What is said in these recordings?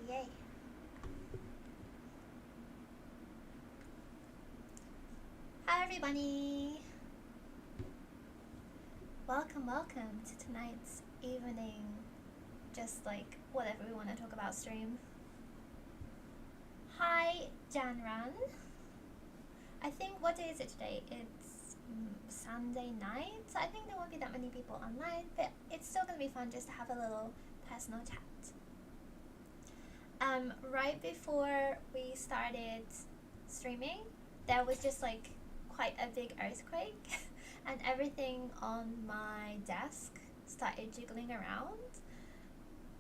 Yay. Hi everybody. Welcome to tonight's evening, just like whatever we want to talk about stream. Hi Janran. I think, what day is it today? It's Sunday night. So I think there won't be that many people online, but it's still gonna be fun just to have a little personal chat. Right before we started streaming, there was just like quite a big earthquake and everything on my desk started jiggling around.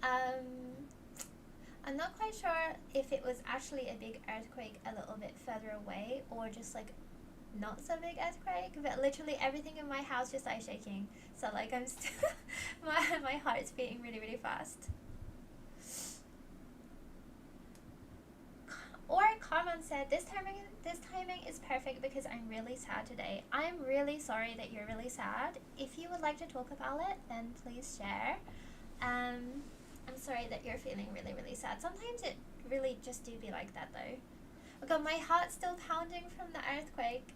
I'm not quite sure if it was actually a big earthquake a little bit further away or just like not so big earthquake, but literally everything in my house just started shaking. So like I'm still my heart's beating really, really fast. Or Carmen said, this timing is perfect because I'm really sad today. I'm really sorry that you're really sad. If you would like to talk about it, then please share. I'm sorry that you're feeling really, really sad. Sometimes it really just do be like that though. Oh god, my heart's still pounding from the earthquake.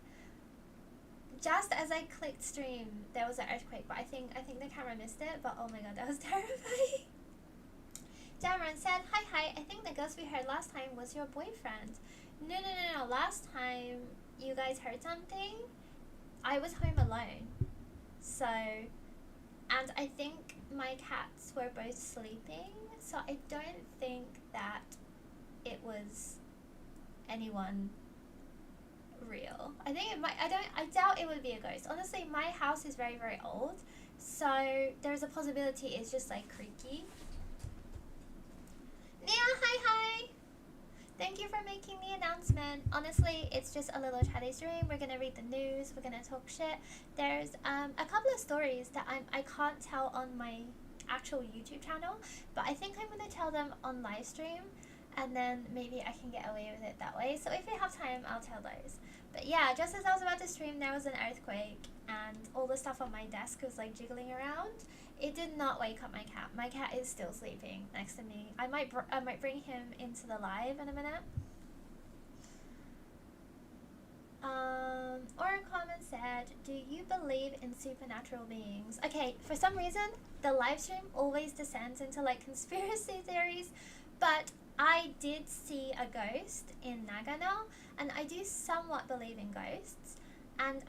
Just as I clicked stream, there was an earthquake, but I think the camera missed it, but oh my god, that was terrifying. Dameron said, hi, I think the ghost we heard last time was your boyfriend. No, last time you guys heard something, I was home alone. So, and I think my cats were both sleeping, so I don't think that it was anyone real. I think it might, I doubt it would be a ghost. Honestly, my house is very, very old, so there's a possibility it's just like creaky. Nia, hi! Thank you for making the announcement. Honestly, it's just a little chatty stream. We're gonna read the news, we're gonna talk shit. There's a couple of stories that I can't tell on my actual YouTube channel, but I think I'm gonna tell them on live stream, and then maybe I can get away with it that way. So if we have time, I'll tell those. But yeah, just as I was about to stream, there was an earthquake, and all the stuff on my desk was like jiggling around. It did not wake up my cat. My cat is still sleeping next to me. I might bring him into the live in a minute. Or comment said, do you believe in supernatural beings? Okay, for some reason, the live stream always descends into like conspiracy theories, but I did see a ghost in Nagano, and I do somewhat believe in ghosts, and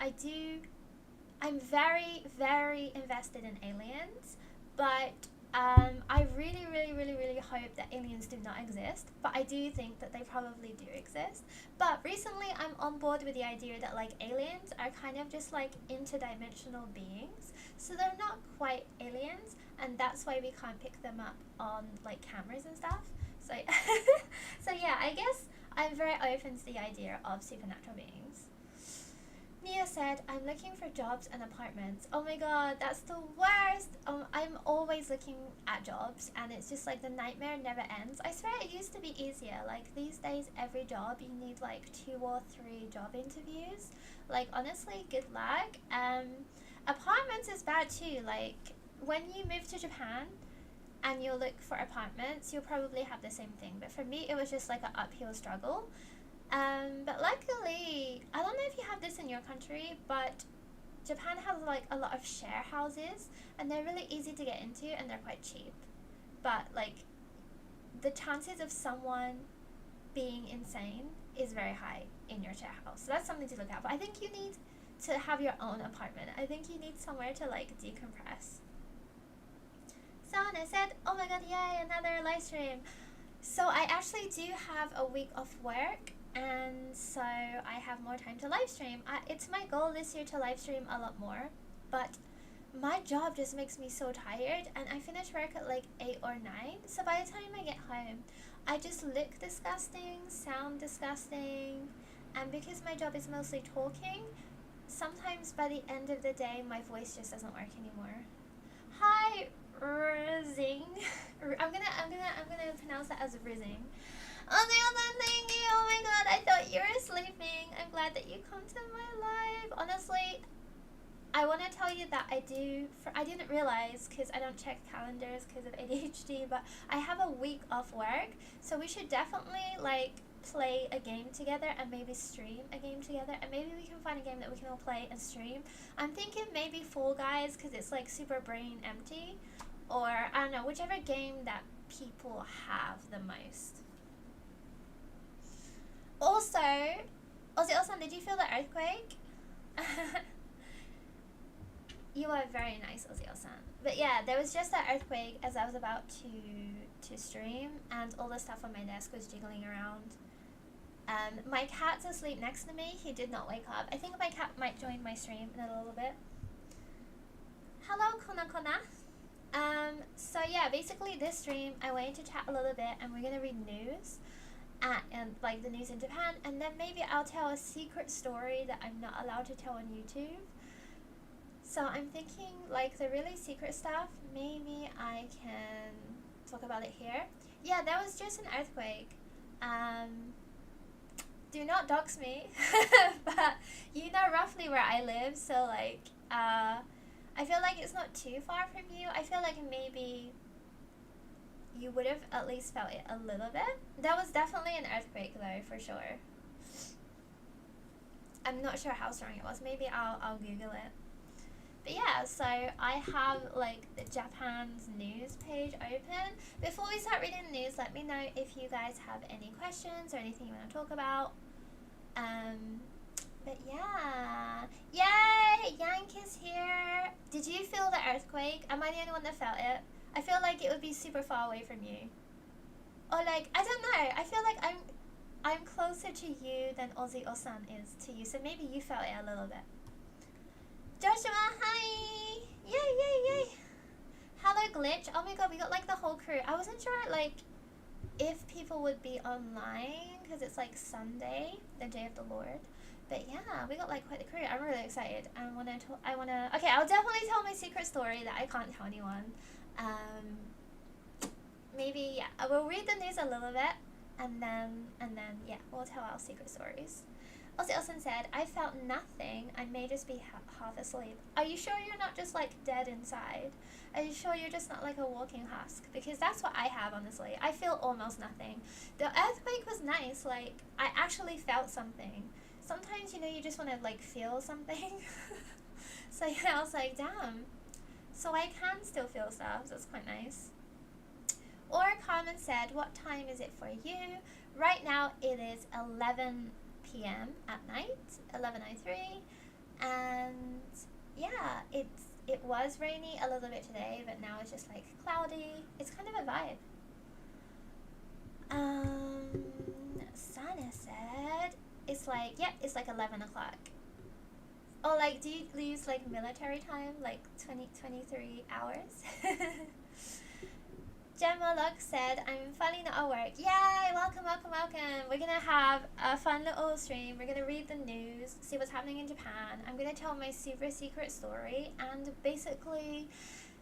I'm very, very invested in aliens, but I really, really, really, really hope that aliens do not exist, but I do think that they probably do exist. But recently I'm on board with the idea that like aliens are kind of just like interdimensional beings, so they're not quite aliens, and that's why we can't pick them up on like cameras and stuff. So, so yeah, I guess I'm very open to the idea of supernatural beings. Nia said, I'm looking for jobs and apartments. Oh my god, that's the worst. I'm always looking at jobs, and it's just like the nightmare never ends. I swear it used to be easier. Like these days, every job you need like 2 or 3 job interviews. Like honestly, good luck. Apartments is bad too. Like when you move to Japan and you look for apartments, you'll probably have the same thing. But for me, it was just like an uphill struggle. But luckily, I don't know if you have this in your country, but Japan has like a lot of share houses, and they're really easy to get into, and they're quite cheap. But like, the chances of someone being insane is very high in your share house. So that's something to look at. But I think you need to have your own apartment. I think you need somewhere to like decompress. Sana said, oh my god, yay, another live stream. So I actually do have a week of work, and so I have more time to live stream. It's my goal this year to live stream a lot more, but my job just makes me so tired, and I finish work at like 8 or 9, so by the time I get home, I just look disgusting, sound disgusting, and because my job is mostly talking, sometimes by the end of the day, my voice just doesn't work anymore. Hi, Rizing. I'm gonna pronounce that as Rizing. Oh my god, thank you. Oh my god, I thought you were sleeping. I'm glad that you come to my live. Honestly, I want to tell you that I didn't realize because I don't check calendars because of ADHD, but I have a week off work, so we should definitely like play a game together and maybe stream a game together, and maybe we can find a game that we can all play and stream. I'm thinking maybe Fall Guys because it's like super brain empty, or I don't know, whichever game that people have the most. Also, Ozzy-san, did you feel the earthquake? You are very nice, Ozzy-san. But yeah, there was just that earthquake as I was about to stream, and all the stuff on my desk was jiggling around. My cat's asleep next to me. He did not wake up. I think my cat might join my stream in a little bit. Hello, Kona Kona. So yeah, basically this stream, I wanted to chat a little bit, and we're gonna read news, and like the news in Japan, and then maybe I'll tell a secret story that I'm not allowed to tell on YouTube. So I'm thinking, like, the really secret stuff, maybe I can talk about it here. Yeah, that was just an earthquake. Do not dox me, but you know roughly where I live, so, like, I feel like it's not too far from you. I feel like maybe you would have at least felt it a little bit. That was definitely an earthquake, though, for sure. I'm not sure how strong it was. Maybe I'll Google it. But yeah, so I have like the Japan's news page open. Before we start reading the news, let me know if you guys have any questions or anything you want to talk about. But yeah, yay! Yank is here. Did you feel the earthquake? Am I the only one that felt it? I feel like it would be super far away from you. Or like, I don't know. I feel like I'm closer to you than Ozzy-san is to you. So maybe you felt it a little bit. Joshua, hi! Yay, yay, yay! Hello, Glitch. Oh my god, we got like the whole crew. I wasn't sure like if people would be online because it's like Sunday, the day of the Lord. But yeah, we got like quite the crew. I'm really excited. I wanna. Okay, I'll definitely tell my secret story that I can't tell anyone. Maybe yeah, I will read the news a little bit, and then yeah, we'll tell our secret stories. Ozzy said, I felt nothing. I may just be half asleep. Are you sure you're not just like dead inside? Are you sure you're just not like a walking husk? Because that's what I have, honestly. I feel almost nothing. The earthquake was nice. Like, I actually felt something. Sometimes, you know, you just want to like feel something. So yeah, I was like, damn. So I can still feel stuff. That's quite nice. Or Carmen said, what time is it for you? Right now it is 11 p.m. at night, 11:03, and yeah, it was rainy a little bit today, but now it's just like cloudy. It's kind of a vibe. Sana said it's like, yep, it's like 11 o'clock. Oh, like, do you use like military time, like 23 hours? Gemma Luck said, I'm finally not at work. Yay! Welcome, welcome, welcome. We're going to have a fun little stream. We're going to read the news, see what's happening in Japan. I'm going to tell my super secret story. And basically,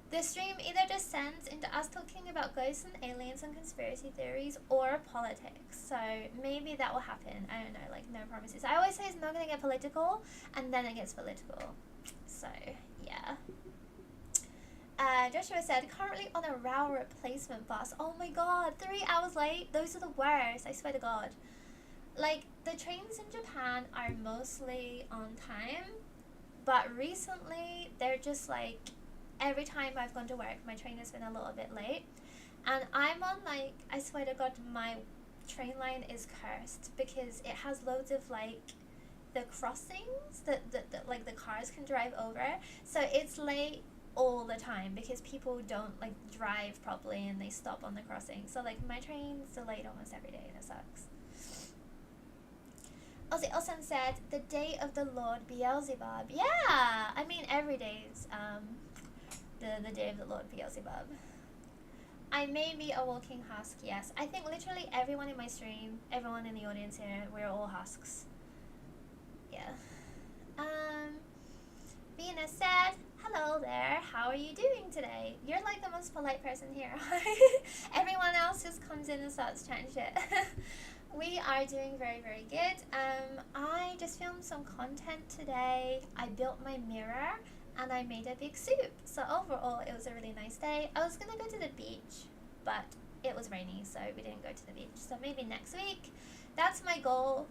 the stream either descends into us talking about ghosts and aliens and conspiracy theories or politics. So maybe that will happen. I don't know, like no promises. I always say it's not going to get political, and then it gets political. So, yeah. Joshua said, currently on a rail replacement bus. Oh my god, 3 hours late? Those are the worst, I swear to god. Like, the trains in Japan are mostly on time, but recently they're just like, every time I've gone to work, my train has been a little bit late. And I'm on like, I swear to god, my train line is cursed because it has loads of like, the crossings that like the cars can drive over. So it's late all the time because people don't like drive properly and they stop on the crossing. So like my train's delayed almost every day and it sucks. Ozzy Olsen said, the day of the Lord Beelzebub. Yeah, I mean every day's the day of the Lord Beelzebub. I may be a walking husk, yes. I think literally everyone in my stream, everyone in the audience here, we're all husks. Yeah. Venus said, hello there, how are you doing today? You're like the most polite person here. Everyone else just comes in and starts chatting shit. We are doing very, very good. I just filmed some content today. I built my mirror and I made a big soup. So overall, it was a really nice day. I was gonna go to the beach, but it was rainy, so we didn't go to the beach. So maybe next week. That's my goal.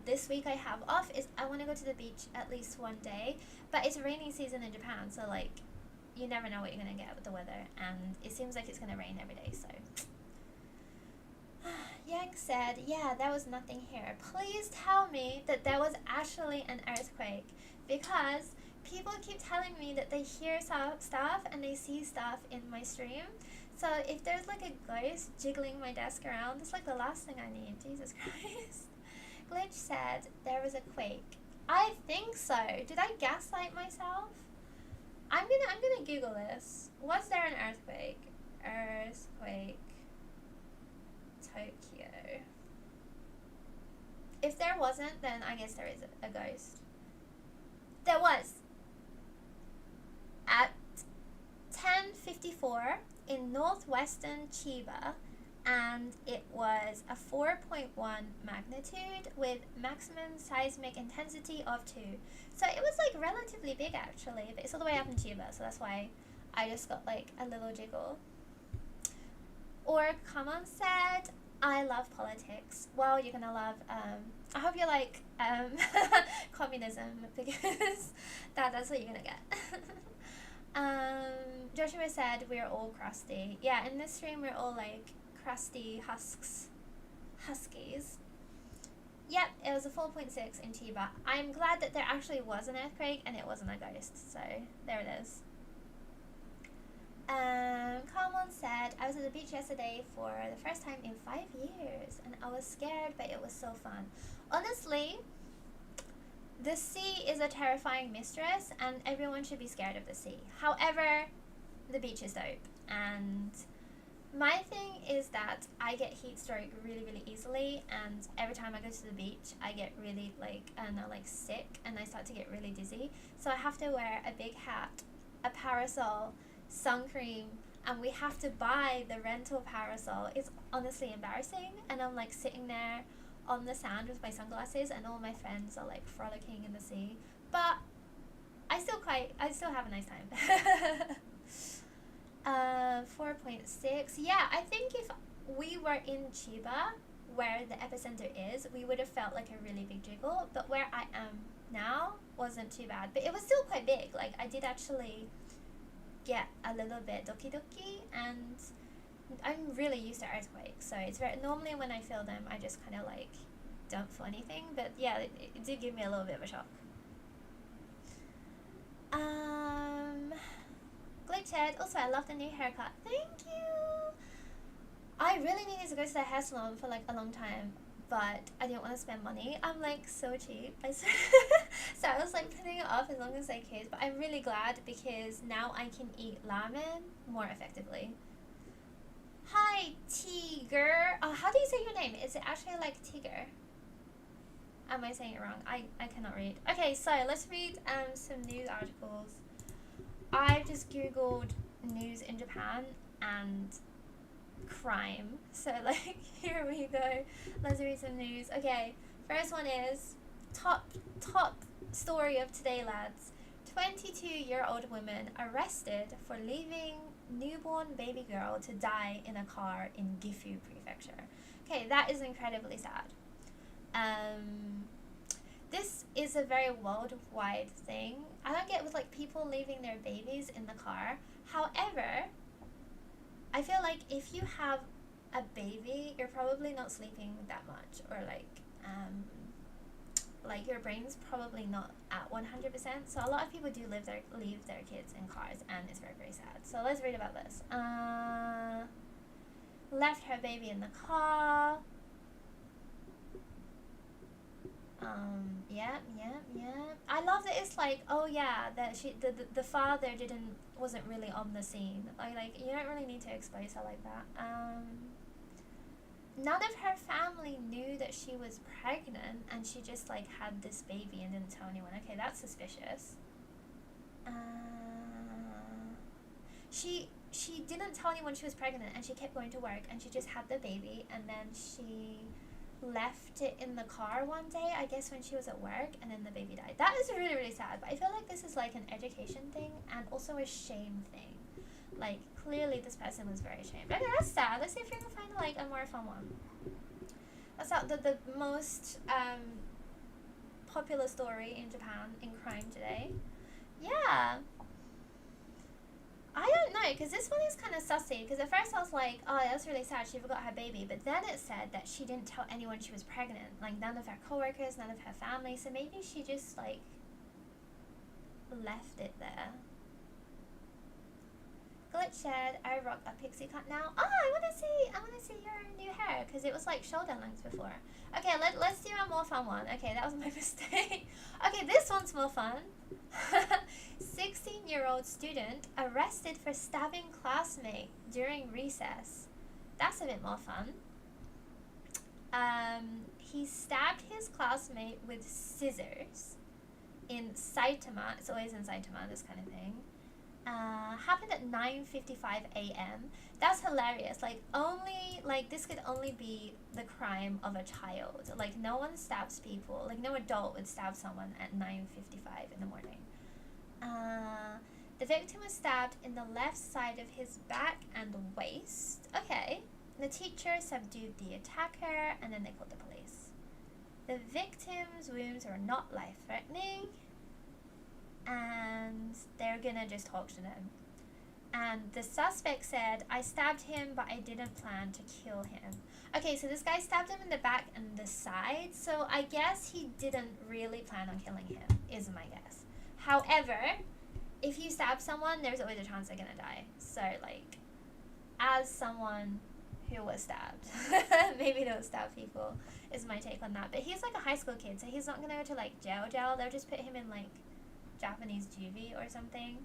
This week I have off is I want to go to the beach at least one day, but it's rainy season in Japan, so like you never know what you're gonna get with the weather, and it seems like it's gonna rain every day. So Yang said, yeah, there was nothing here. Please tell me that there was actually an earthquake, because people keep telling me that they hear stuff and they see stuff in my stream. So if there's like a ghost jiggling my desk around, it's like the last thing I need. Jesus Christ. Glitch said there was a quake. I think so. Did I gaslight myself? I'm gonna Google this. Was there an earthquake? Earthquake. Tokyo. If there wasn't, then I guess there is a ghost. There was. At 10:54 in northwestern Chiba, and it was a 4.1 magnitude with maximum seismic intensity of 2. So it was like relatively big actually, but it's all the way up in Chiba, so that's why I just got like a little jiggle. Or Kamon said, I love politics. Well, you're gonna love, I hope you like communism, because that's what you're gonna get. Joshua said we're all crusty. Yeah, in this stream we're all like crusty huskies. Yep, it was a 4.6 in Chiba. I'm glad that there actually was an earthquake and it wasn't a ghost, so there it is. Carmon said, I was at the beach yesterday for the first time in 5 years and I was scared, but it was so fun. Honestly, the sea is a terrifying mistress and everyone should be scared of the sea. However, the beach is dope, and my thing is that I get heat stroke really, really easily, and every time I go to the beach, I get really sick and I start to get really dizzy. So I have to wear a big hat, a parasol, sun cream, and we have to buy the rental parasol. It's honestly embarrassing, and I'm like sitting there on the sand with my sunglasses and all my friends are like frolicking in the sea, but I still have a nice time. 4.6. Yeah, I think if we were in Chiba where the epicenter is, we would have felt like a really big jiggle, but where I am now wasn't too bad, but it was still quite big. Like I did actually get a little bit doki doki, and I'm really used to earthquakes, so it's very normally when I feel them I just kind of like don't feel anything, but yeah, it did give me a little bit of a shock. Glitched, also I love the new haircut. Thank you. I really needed to go to the hair salon for like a long time, but I didn't want to spend money. I'm like so cheap. So I was like putting it off as long as I could, but I'm really glad because now I can eat ramen more effectively. Hi, Tiger. How do you say your name? Is it actually like Tiger? Am I saying it wrong? I cannot read. Okay, so let's read some news articles. I just googled news in Japan and crime. So like here we go. Let's read some news. Okay, first one is top story of today, lads. 22-year-old woman arrested for leaving newborn baby girl to die in a car in Gifu Prefecture. Okay, that is incredibly sad. This is a very worldwide thing. I don't get with like people leaving their babies in the car. However, I feel like if you have a baby, you're probably not sleeping that much, or like your brain's probably not at 100%. So a lot of people do leave their kids in cars, and it's very, very sad. So let's read about this. Left her baby in the car. Yeah. I love that it's like, oh yeah, that the father wasn't really on the scene. Like you don't really need to expose her like that. None of her family knew that she was pregnant, and she just like had this baby and didn't tell anyone. Okay, that's suspicious. She didn't tell anyone she was pregnant, and she kept going to work, and she just had the baby, and then she left it in the car one day, I guess when she was at work, and then the baby died. That is really, really sad. But I feel like this is like an education thing and also a shame thing. Like, clearly this person was very ashamed. Okay, that's sad. Let's see if we can find like a more fun one. That's not the most popular story in Japan in crime today. Yeah. I don't know, because this one is kind of sussy. Because at first I was like, oh, that's really sad, she forgot her baby. But then it said that she didn't tell anyone she was pregnant. Like, none of her coworkers, none of her family. So maybe she just, like, left it there. Glitch said, I rock a pixie cut now. Oh, I want to see your new hair. Because it was, like, shoulder length before. Okay, let's do a more fun one. Okay, that was my mistake. Okay, this one's more fun. 16-year-old student arrested for stabbing classmate during recess. That's a bit more fun. He stabbed his classmate with scissors in Saitama. It's always in Saitama, this kind of thing. Happened at 9:55 a.m. That's hilarious. This could only be the crime of a child. Like, no one stabs people. Like, no adult would stab someone at 9:55 in the morning. The victim was stabbed in the left side of his back and waist. Okay. The teacher subdued the attacker, and then they called the police. The victim's wounds are not life-threatening, and they're gonna just talk to them. And the suspect said, I stabbed him, but I didn't plan to kill him. Okay, so this guy stabbed him in the back and the side, so I guess he didn't really plan on killing him, is my guess. However, if you stab someone, there's always a chance they're gonna die. So, like, as someone who was stabbed, maybe don't stab people, is my take on that. But he's like a high school kid, so he's not gonna go to, like, jail. They'll just put him in, like, Japanese juvie or something.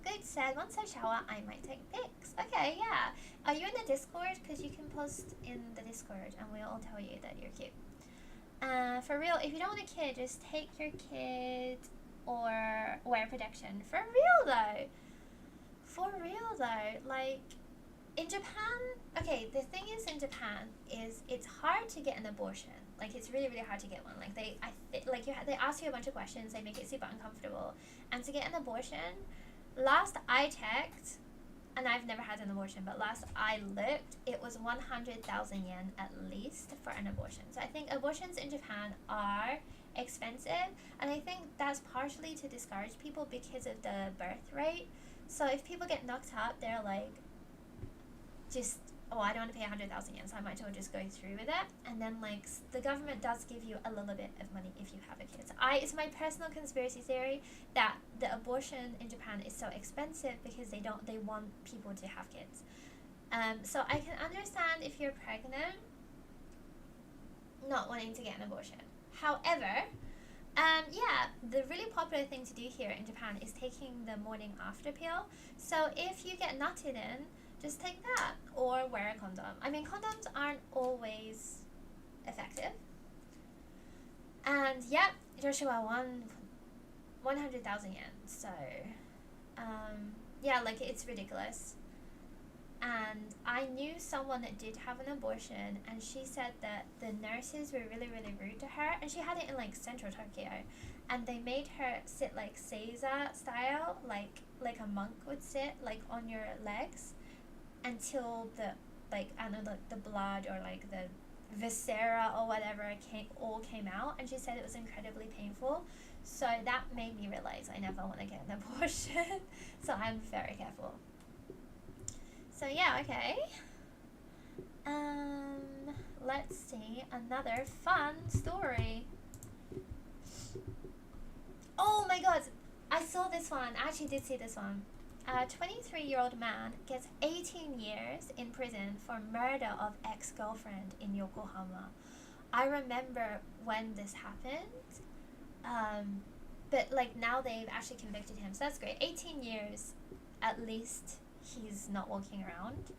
Good said, once I shower, I might take pics. Okay, yeah. Are you in the Discord? Because you can post in the Discord and we'll all tell you that you're cute. For real, if you don't want a kid, just take your kid or wear protection. For real though. Like, in Japan, okay, the thing is in Japan is it's hard to get an abortion. Like, it's really, really hard to get one. Like, they ask you a bunch of questions, they make it super uncomfortable. And to get an abortion, last I checked, and I've never had an abortion, but last I looked, it was 100,000 yen at least for an abortion. So I think abortions in Japan are expensive, and I think that's partially to discourage people because of the birth rate. So if people get knocked up, they're like, just, oh, I don't want to pay 100,000 yen, so I might as well just go through with it. And then, like, the government does give you a little bit of money if you have a kid. So it's my personal conspiracy theory that the abortion in Japan is so expensive because they want people to have kids. So I can understand if you're pregnant, not wanting to get an abortion. However, the really popular thing to do here in Japan is taking the morning after pill. So if you get nutted in, just take that or wear a condom. I mean, condoms aren't always effective. And yep, Joshua won 100,000 yen. So, yeah, like, it's ridiculous. And I knew someone that did have an abortion, and she said that the nurses were really, really rude to her. And she had it in, like, central Tokyo. And they made her sit, like, Seiza style, like a monk would sit, like, on your legs, until the, like, I don't know, the blood or, like, the viscera or whatever all came out. And she said it was incredibly painful. So that made me realize I never want to get an abortion. So I'm very careful. So yeah, okay. Let's see another fun story. Oh my god, I saw this one. I actually did see this one. A 23-year-old man gets 18 years in prison for murder of ex-girlfriend in Yokohama. I remember when this happened, but, like, now they've actually convicted him, so that's great. 18 years, at least he's not walking around.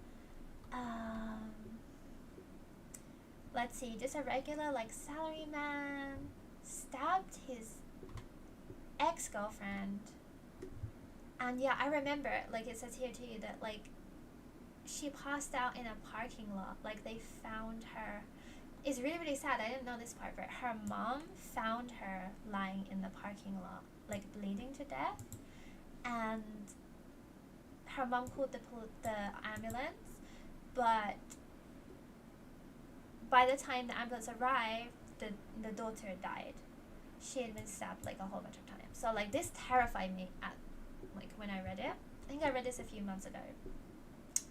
Let's see, just a regular, like, salaryman stabbed his ex-girlfriend. And yeah, I remember, like, it says here too that, like, she passed out in a parking lot. Like, they found her it's really, really sad. I didn't know this part, but her mom found her lying in the parking lot, like bleeding to death, and her mom called the ambulance, but by the time the ambulance arrived, the daughter died. She had been stabbed like a whole bunch of times. So like this terrified me at like when I read it. I think I read this a few months ago.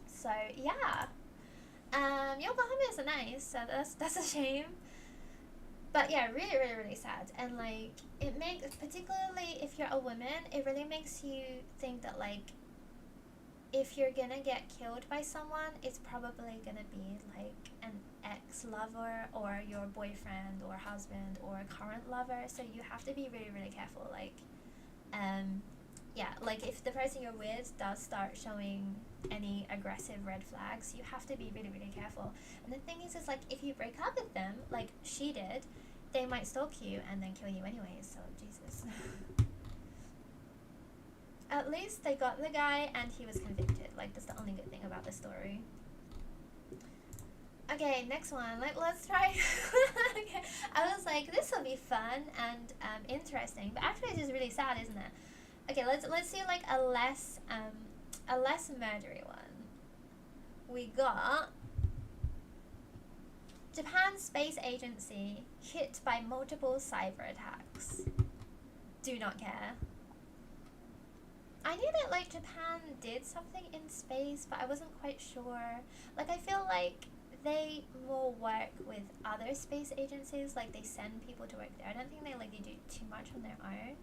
So yeah. Yokohama is nice, so that's a shame. But yeah, really, really, really sad. And like it makes, particularly if you're a woman, it really makes you think that like if you're gonna get killed by someone, it's probably gonna be like an ex-lover or your boyfriend or husband or current lover. So you have to be really, really careful. Like, yeah, like if the person you're with does start showing any aggressive red flags, you have to be really, really careful. And the thing is like if you break up with them, like she did, they might stalk you and then kill you anyways. So Jesus. At least they got the guy and he was convicted. Like, that's the only good thing about the story. Okay, next one. Like, let's try. Okay. I was like, this will be fun and interesting, but actually it's just really sad, isn't it? Okay, let's see like a less murdery one. We got Japan Space Agency hit by multiple cyber attacks. Do not care. I knew that like Japan did something in space, but I wasn't quite sure. Like I feel like they more work with other space agencies, like they send people to work there. I don't think they do too much on their own.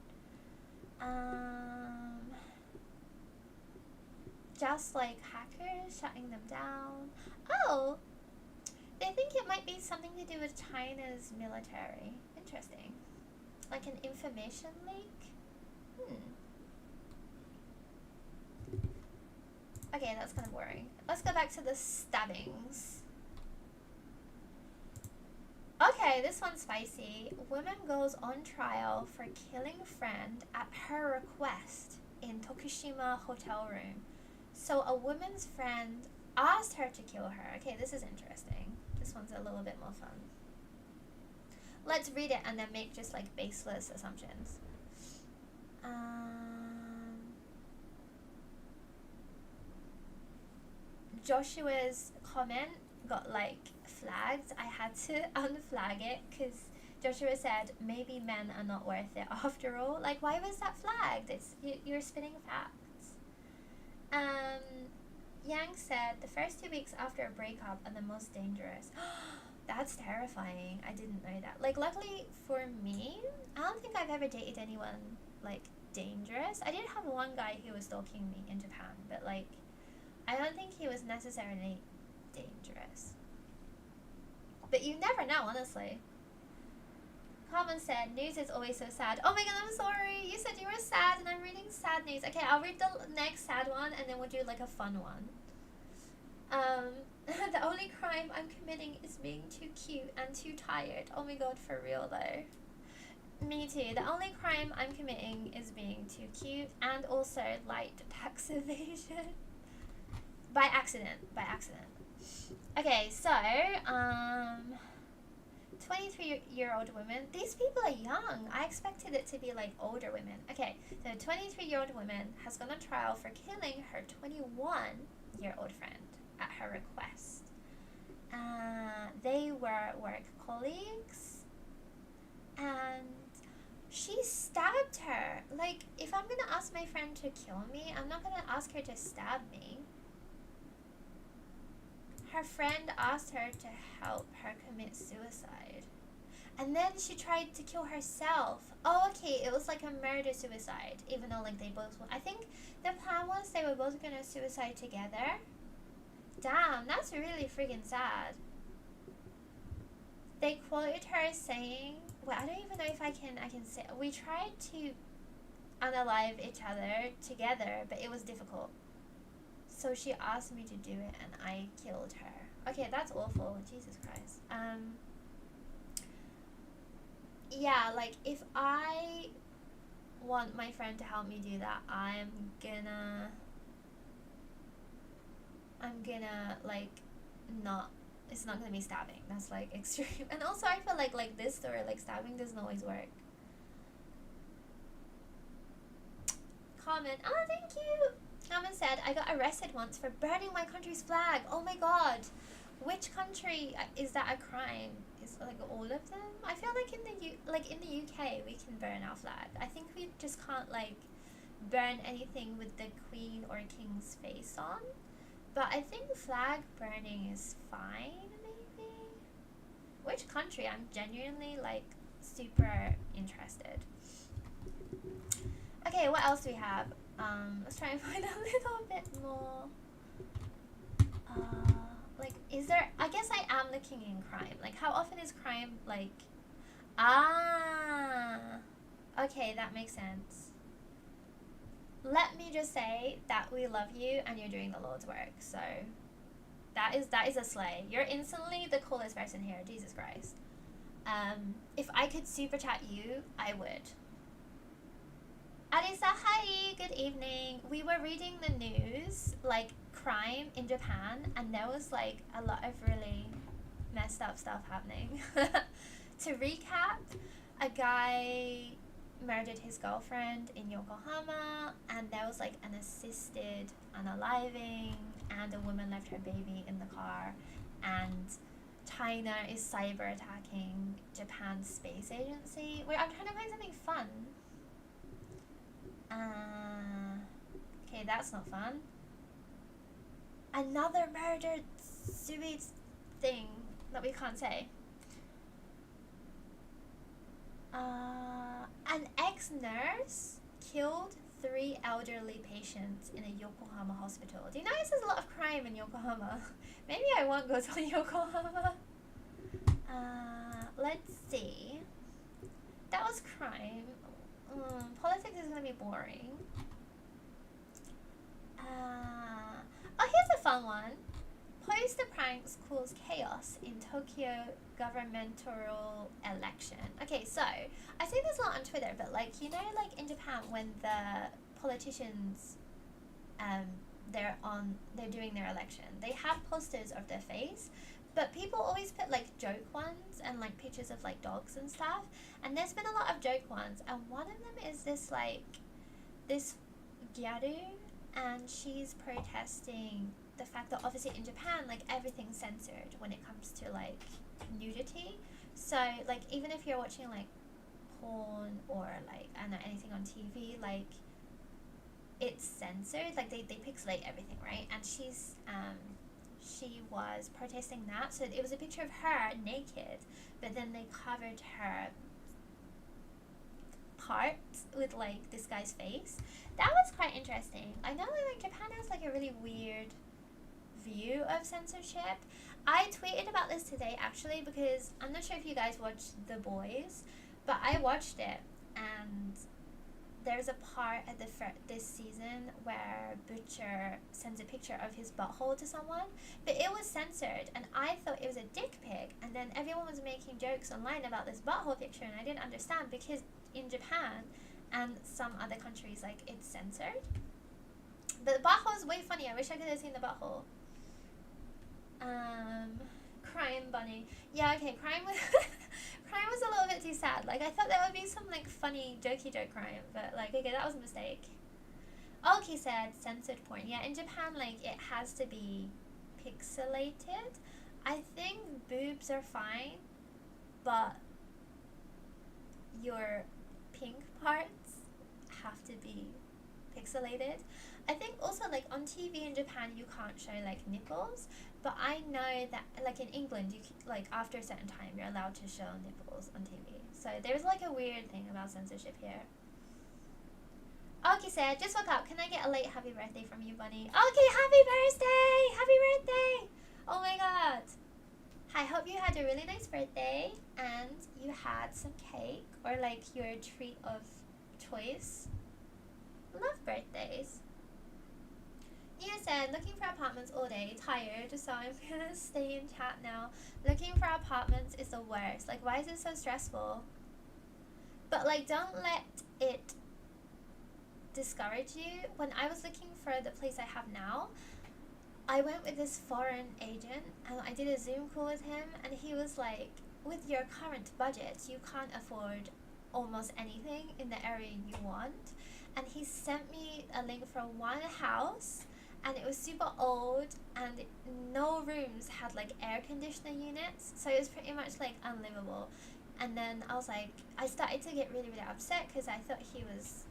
Just like hackers shutting them down. Oh, they think it might be something to do with China's military. Interesting. Like an information leak? Okay, that's kind of boring. Let's go back to the stabbings. Okay, this one's spicy. Woman goes on trial for killing friend at her request in Tokushima hotel room. So a woman's friend asked her to kill her. Okay, this is interesting. This one's a little bit more fun. Let's read it and then make just like baseless assumptions. Joshua's comment got like flagged. I had to unflag it because Joshua said maybe men are not worth it after all. Like, why was that flagged? It's you're spinning facts. Yang said the first 2 weeks after a breakup are the most dangerous. That's terrifying. I didn't know that. Like, luckily for me, I don't think I've ever dated anyone like dangerous. I did have one guy who was stalking me in Japan, but like I don't think he was necessarily dangerous. But you never know, honestly. Carmen said, news is always so sad. Oh my god, I'm sorry. You said you were sad and I'm reading sad news. Okay, I'll read the next sad one and then we'll do like a fun one. The only crime I'm committing is being too cute and too tired. Oh my god, for real though. Me too. The only crime I'm committing is being too cute and also light tax evasion. By accident. Okay, so, 23-year-old woman. These people are young. I expected it to be like older women. Okay, so a 23-year-old woman has gone on trial for killing her 21-year-old friend at her request. They were work colleagues, and she stabbed her. Like, if I'm gonna ask my friend to kill me, I'm not gonna ask her to stab me. Her friend asked her to help her commit suicide. And then she tried to kill herself. Oh, okay, it was like a murder-suicide, even though like they both... I think the plan was they were both gonna suicide together. Damn, that's really freaking sad. They quoted her saying... Well, I don't even know if I can say... We tried to unalive each other together, but it was difficult. So she asked me to do it and I killed her. Okay, that's awful. Jesus Christ. Yeah, like if I want my friend to help me do that, I'm gonna like not it's not gonna be stabbing. That's like extreme. And also I feel like this story, like stabbing doesn't always work. Comment. Oh, thank you. Carmen said, I got arrested once for burning my country's flag. Oh my god. Which country is that a crime? Is like all of them? I feel like in the UK we can burn our flag. I think we just can't like burn anything with the Queen or King's face on. But I think flag burning is fine, maybe. Which country? I'm genuinely like super interested. Okay, what else do we have? Let's try and find a little bit more. Like, is there? I guess I am looking in crime. Like, how often is crime like? Okay, that makes sense. Let me just say that we love you and you're doing the Lord's work. So, that is a slay. You're instantly the coolest person here. Jesus Christ. If I could super chat you, I would. Arisa, hi, good evening. We were reading the news, like crime in Japan, and there was like a lot of really messed up stuff happening. To recap, a guy murdered his girlfriend in Yokohama, and there was like an assisted unaliving, and a woman left her baby in the car, and China is cyber attacking Japan's space agency. Wait, I'm trying to find something fun. Okay, that's not fun. Another murdered sweet thing that we can't say. An ex-nurse killed 3 elderly patients in a Yokohama hospital. Do you notice there's a lot of crime in Yokohama? Maybe I won't go to Yokohama. Let's see. That was crime. Politics is gonna be boring. Here's a fun one. Poster pranks cause chaos in Tokyo governmental election. Okay, so I see this a lot on Twitter, but like, you know, like in Japan when the politicians they're doing their election, they have posters of their face, but people always put like joke ones and like pictures of like dogs and stuff, and there's been a lot of joke ones, and one of them is this gyaru, and she's protesting the fact that obviously in Japan like everything's censored when it comes to like nudity. So like even if you're watching like porn or like I don't know, anything on TV, like it's censored, like they pixelate everything, right? And she was protesting that, so it was a picture of her naked, but then they covered her parts with like this guy's face. That was quite interesting. I know that like Japan has like a really weird view of censorship. I tweeted about this today actually because I'm not sure if you guys watched The Boys, but I watched it, and there's a part at this season where Butcher sends a picture of his butthole to someone, but it was censored, and I thought it was a dick pic, and then everyone was making jokes online about this butthole picture, and I didn't understand because in Japan and some other countries, like, it's censored. The butthole is way funny. I wish I could have seen the butthole. Crime bunny. Yeah, okay, crime was crime was a little bit too sad. Like, I thought there would be some like funny jokey joke crime, but like, okay, that was a mistake. Okay, said censored porn. Yeah, in Japan, like, it has to be pixelated. I think boobs are fine, but your pink parts have to be pixelated. I think also like on TV in Japan you can't show like nipples, but I know that like in England you like after a certain time you're allowed to show nipples on TV. So there's like a weird thing about censorship here. Okay, said just woke up. Can I get a late happy birthday from you, Bunny? Okay, happy birthday! Happy birthday! Oh my god. I hope you had a really nice birthday and you had some cake or like your treat of choice. Love birthdays. Nia said, looking for apartments all day, tired, so I'm gonna stay in chat now. Looking for apartments is the worst. Like, why is it so stressful? But like, don't let it discourage you. When I was looking for the place I have now, I went with this foreign agent and I did a Zoom call with him, and he was like, with your current budget, you can't afford almost anything in the area you want. And he sent me a link for one house, and it was super old, and no rooms had like air conditioner units, so it was pretty much like unlivable. And then I was like, I started to get really, really upset because I thought he was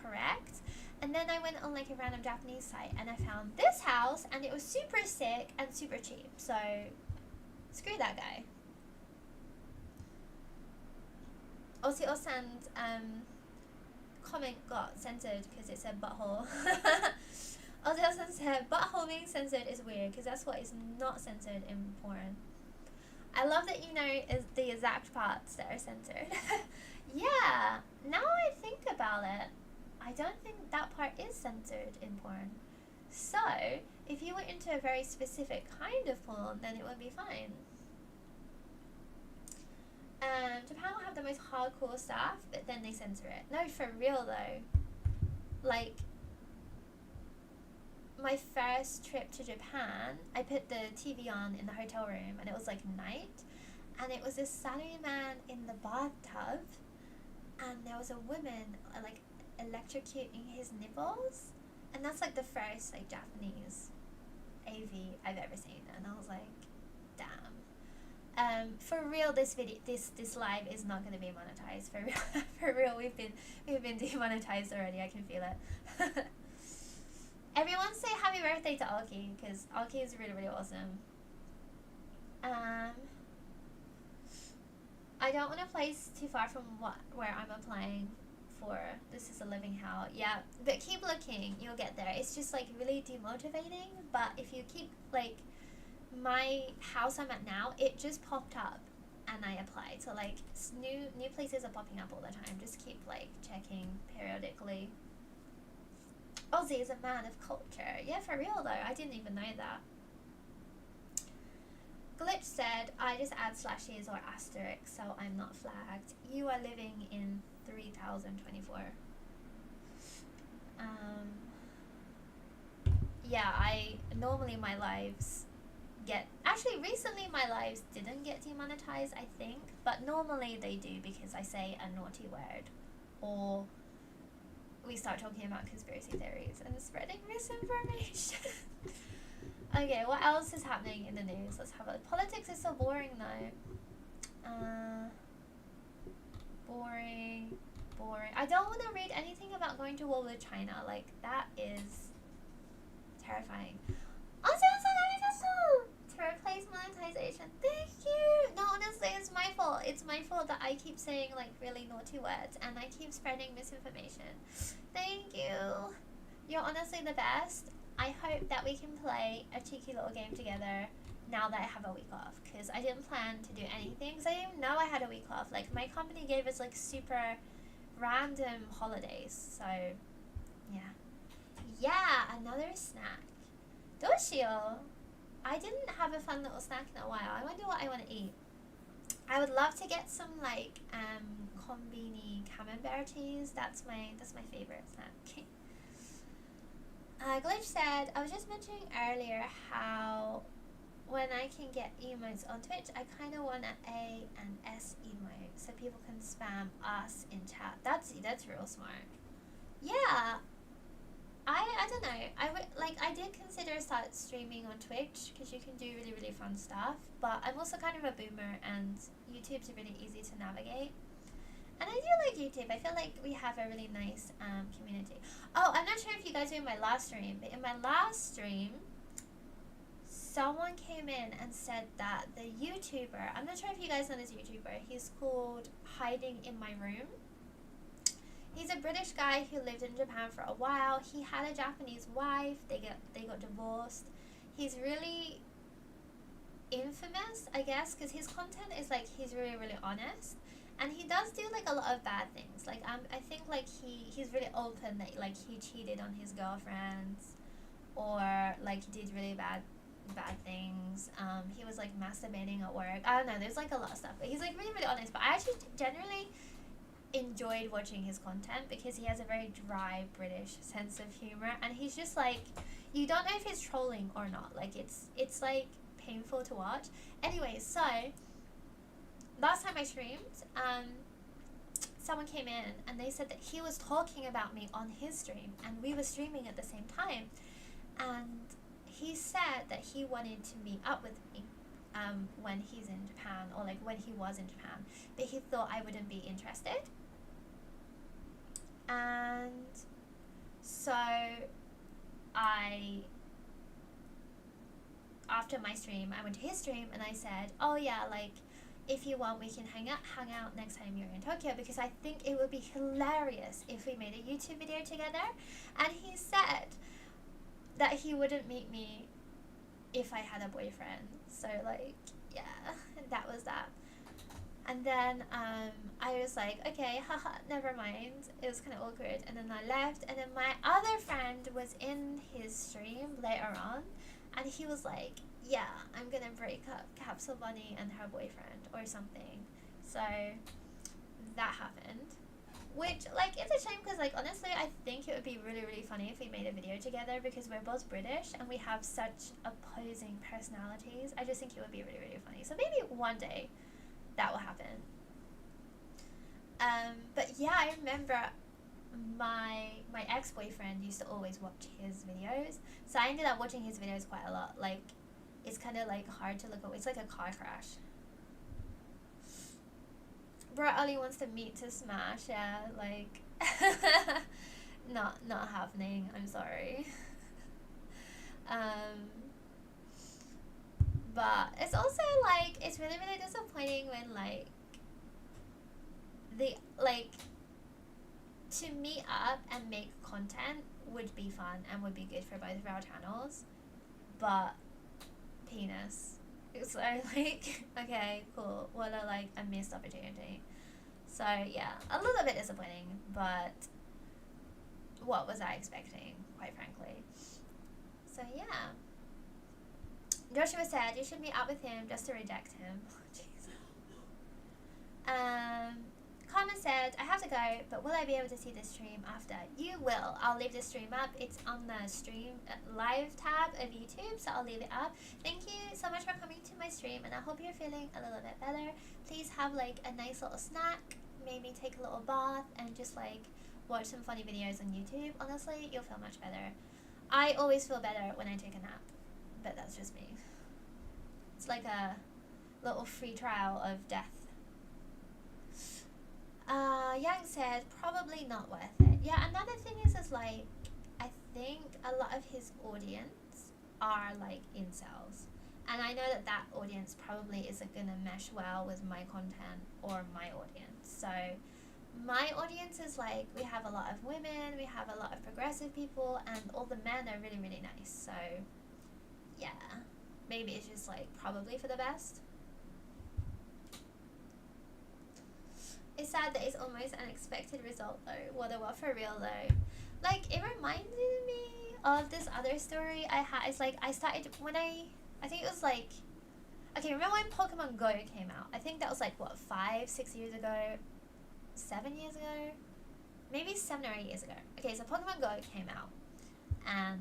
correct. And then I went on like a random Japanese site and I found this house, and it was super sick and super cheap. So screw that guy. Oseo-san's comment got censored because it said butthole. Oseo-san said butthole being censored is weird because that's what is not censored in porn. I love that you know is the exact parts that are censored. Yeah, now I think about it, I don't think that part is censored in porn. So, if you went into a very specific kind of porn, then it would be fine. Japan will have the most hardcore stuff, but then they censor it. No, for real though. Like, my first trip to Japan, I put the TV on in the hotel room, and it was like night, and it was this salaryman in the bathtub, and there was a woman like electrocuting his nipples, and that's like the first like Japanese AV I've ever seen, and I was like, damn. For real, this live is not going to be monetized. For real, for real, we've been demonetized already. I can feel it. Everyone say happy birthday to Alki, because Alki is really, really awesome. I don't want a place too far from where I'm applying for. This is a living hell. Yeah, but keep looking, you'll get there. It's just like really demotivating, but if you keep like, my house I'm at now, it just popped up and I applied. So like new places are popping up all the time. Just keep like checking periodically. Aussie is a man of culture. Yeah, for real though. I didn't even know that. Glitch said, I just add slashes or asterisks so I'm not flagged. You are living in 3024. Yeah, normally my lives actually recently my lives didn't get demonetized, I think, but normally they do because I say a naughty word or we start talking about conspiracy theories and spreading misinformation. Okay, what else is happening in the news? Let's have a politics is so boring though. Boring. I don't want to read anything about going to war with China. Like, that is terrifying. To replace monetization. Thank you. No, honestly, it's my fault. It's my fault that I keep saying like really naughty words and I keep spreading misinformation. Thank you. You're honestly the best. I hope that we can play a cheeky little game together now that I have a week off, because I didn't plan to do anything because I didn't even know I had a week off. Like, my company gave us like super random holidays, so yeah, another snack. Doshio. I didn't have a fun little snack in a while. I wonder what I want to eat. I would love to get some like konbini camembert cheese. That's my favorite snack. Glitch said, I was just mentioning earlier how when I can get emotes on Twitch, I kind of want an A and S emote so people can spam us in chat. That's real smart. Yeah. I don't know. I did consider start streaming on Twitch because you can do really, really fun stuff. But I'm also kind of a boomer and YouTube's really easy to navigate. And I do like YouTube. I feel like we have a really nice community. Oh, I'm not sure if you guys were in my last stream, but in my last stream, someone came in and said that the YouTuber, I'm not sure if you guys know this YouTuber, he's called Hiding in My Room. He's a British guy who lived in Japan for a while. He had a Japanese wife. They got divorced. He's really infamous, I guess, because his content is like, he's really, really honest. And he does do like a lot of bad things. Like I think like he's really open that like he cheated on his girlfriends, or like he did really bad things. He was like masturbating at work. I don't know. There's like a lot of stuff, but he's like really, really honest. But I actually generally enjoyed watching his content because he has a very dry British sense of humor, and he's just like, you don't know if he's trolling or not. Like it's like painful to watch. Anyway, so last time I streamed, someone came in and they said that he was talking about me on his stream, and we were streaming at the same time, and he said that he wanted to meet up with me when he's in Japan, or like when he was in Japan, but he thought I wouldn't be interested. And so after my stream, I went to his stream and I said, oh yeah, like, if you want, we can hang out next time you're in Tokyo, because I think it would be hilarious if we made a YouTube video together. And he said that he wouldn't meet me if I had a boyfriend. So like, yeah, that was that. And then I was like, okay, haha, never mind. It was kind of awkward. And then I left. And then my other friend was in his stream later on, and he was like, yeah, I'm gonna break up Capsule Bunny and her boyfriend or something. So that happened, which, like, it's a shame because, like, honestly, I think it would be really, really funny if we made a video together, because we're both British and we have such opposing personalities. I just think it would be really, really funny. So maybe one day that will happen. But yeah, I remember my ex-boyfriend used to always watch his videos, so I ended up watching his videos quite a lot. Like, it's kind of like hard to look away. It's like a car crash. Bro Ali wants to meet to smash. Yeah, like not happening. I'm sorry. But it's also like, it's really, really disappointing when like to meet up and make content would be fun and would be good for both of our channels, but penis. So like, okay, cool. What a missed opportunity. So yeah, a little bit disappointing, but what was I expecting, quite frankly? So yeah. Joshua said you should meet up with him just to reject him. Jeez. Carmen said, I have to go, but will I be able to see the stream after? You will. I'll leave the stream up. It's on the stream live tab of YouTube, so I'll leave it up. Thank you so much for coming to my stream, and I hope you're feeling a little bit better. Please have like a nice little snack, maybe take a little bath, and just like watch some funny videos on YouTube. Honestly, you'll feel much better. I always feel better when I take a nap, but that's just me. It's like a little free trial of death. Yang said, probably not worth it. Yeah, another thing is like, I think a lot of his audience are like incels. And I know that audience probably isn't going to mesh well with my content or my audience. So my audience is like, we have a lot of women, we have a lot of progressive people, and all the men are really, really nice. So yeah, maybe it's just like probably for the best. It's sad that it's almost an unexpected result though. What for real though. Like, it reminded me of this other story I had. It's like, I started when I think it was like, okay, remember when Pokemon Go came out? I think that was like, what, 5-6 years ago? 7 years ago? Maybe 7 or 8 years ago. Okay, so Pokemon Go came out, and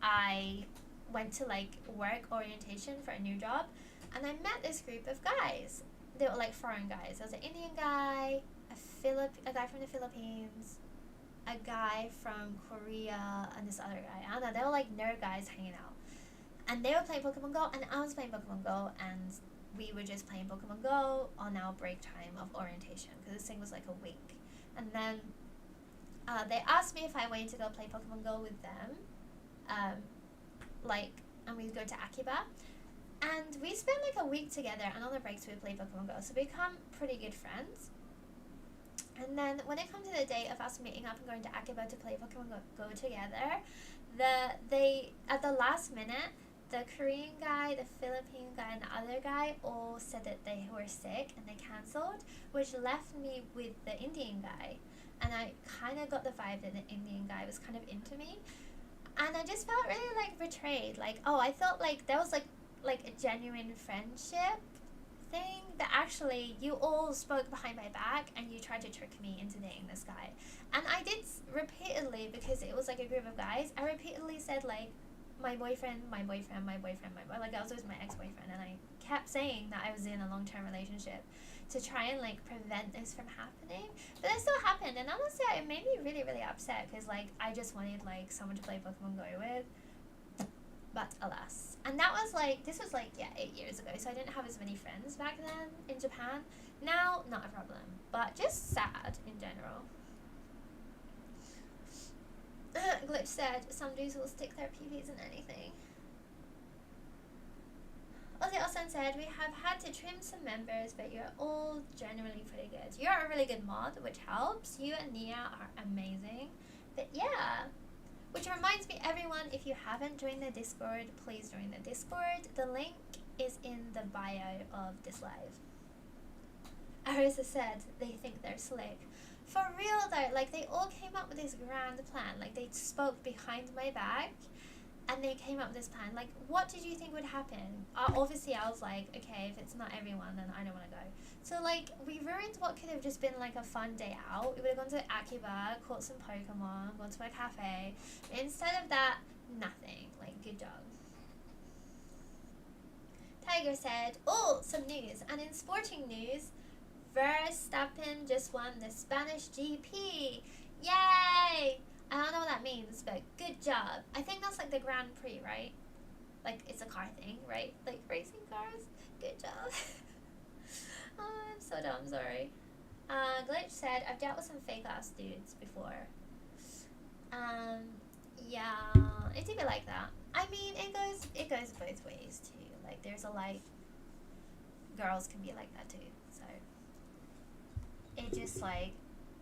I went to like work orientation for a new job, and I met this group of guys. They were like foreign guys. There was an Indian guy, a guy from the Philippines, a guy from Korea, and this other guy. I don't know, they were like nerd guys hanging out. And they were playing Pokemon Go, and I was playing Pokemon Go, and we were just playing Pokemon Go on our break time of orientation, because this thing was like a week. And then they asked me if I wanted to go play Pokemon Go with them, and we'd go to Akiba. And we spent like a week together, and on the breaks we played Pokemon Go, so we become pretty good friends. And then when it comes to the day of us meeting up and going to Akiba to play Pokemon Go together, at the last minute, the Korean guy, the Philippine guy, and the other guy all said that they were sick and they cancelled, which left me with the Indian guy. And I kind of got the vibe that the Indian guy was kind of into me. And I just felt really like betrayed. Like, oh, I felt like there was like a genuine friendship thing, but actually you all spoke behind my back and you tried to trick me into dating this guy. And I did repeatedly, because it was like a group of guys, I repeatedly said like, my boyfriend, my boyfriend, my boyfriend, like I was with my ex-boyfriend, and I kept saying that I was in a long-term relationship to try and like prevent this from happening, but it still happened. And honestly, it made me really, really upset, because like I just wanted like someone to play Pokemon Go with, but alas. And that was like, this was like, 8 years ago, so I didn't have as many friends back then in Japan. Now, not a problem, but just sad in general. Glitch said, some dudes will stick their PVs in anything. Ozzy Olsen said, we have had to trim some members, but you're all generally pretty good. You're a really good mod, which helps. You and Nia are amazing. But yeah. Which reminds me, everyone, if you haven't joined the Discord, please join the Discord. The link is in the bio of this live. Arisa said, they think they're slick. For real though, like they all came up with this grand plan. Like they spoke behind my back and they came up with this plan. Like, what did you think would happen? Obviously I was like, okay, if it's not everyone, then I don't want to go. So like, we ruined what could have just been like a fun day out. We would have gone to Akiba, caught some Pokemon, gone to a cafe. Instead of that, nothing. Like, good job. Tiger said, oh, some news. And in sporting news, Verstappen just won the Spanish GP. Yay! I don't know what that means, but good job. I think that's like the Grand Prix, right? Like, it's a car thing, right? Like, racing cars. Good job. Oh, I'm so dumb, sorry. Glitch said, I've dealt with some fake-ass dudes before. Yeah, it do be like that. I mean, it goes both ways, too. Like, there's a, like, girls can be like that, too, so. It just, like,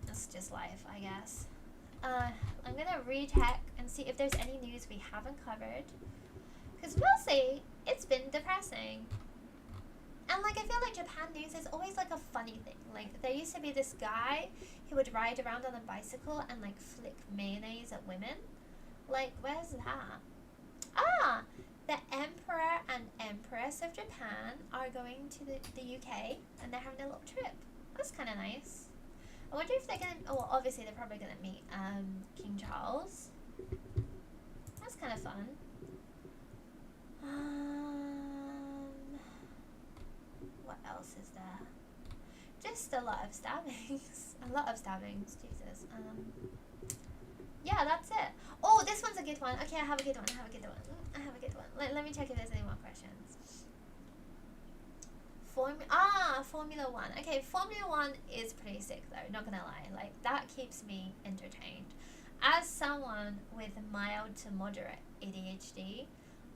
it's just life, I guess. I'm gonna recheck and see if there's any news we haven't covered. Because we'll see, it's been depressing. And, like, I feel like Japan news is always, like, a funny thing. Like, there used to be this guy who would ride around on a bicycle and, like, flick mayonnaise at women. Like, where's that? Ah! The Emperor and Empress of Japan are going to the UK, and they're having a little trip. That's kind of nice. I wonder if they're going to... Well, obviously, they're probably going to meet King Charles. That's kind of fun. What else is there? Just a lot of stabbings. A lot of stabbings, Jesus. Yeah, that's it. Oh, this one's a good one. Okay, I have a good one. Let me check if there's any more questions. Formula 1. Okay, Formula 1 is pretty sick though, not gonna lie. Like, that keeps me entertained. As someone with mild to moderate ADHD,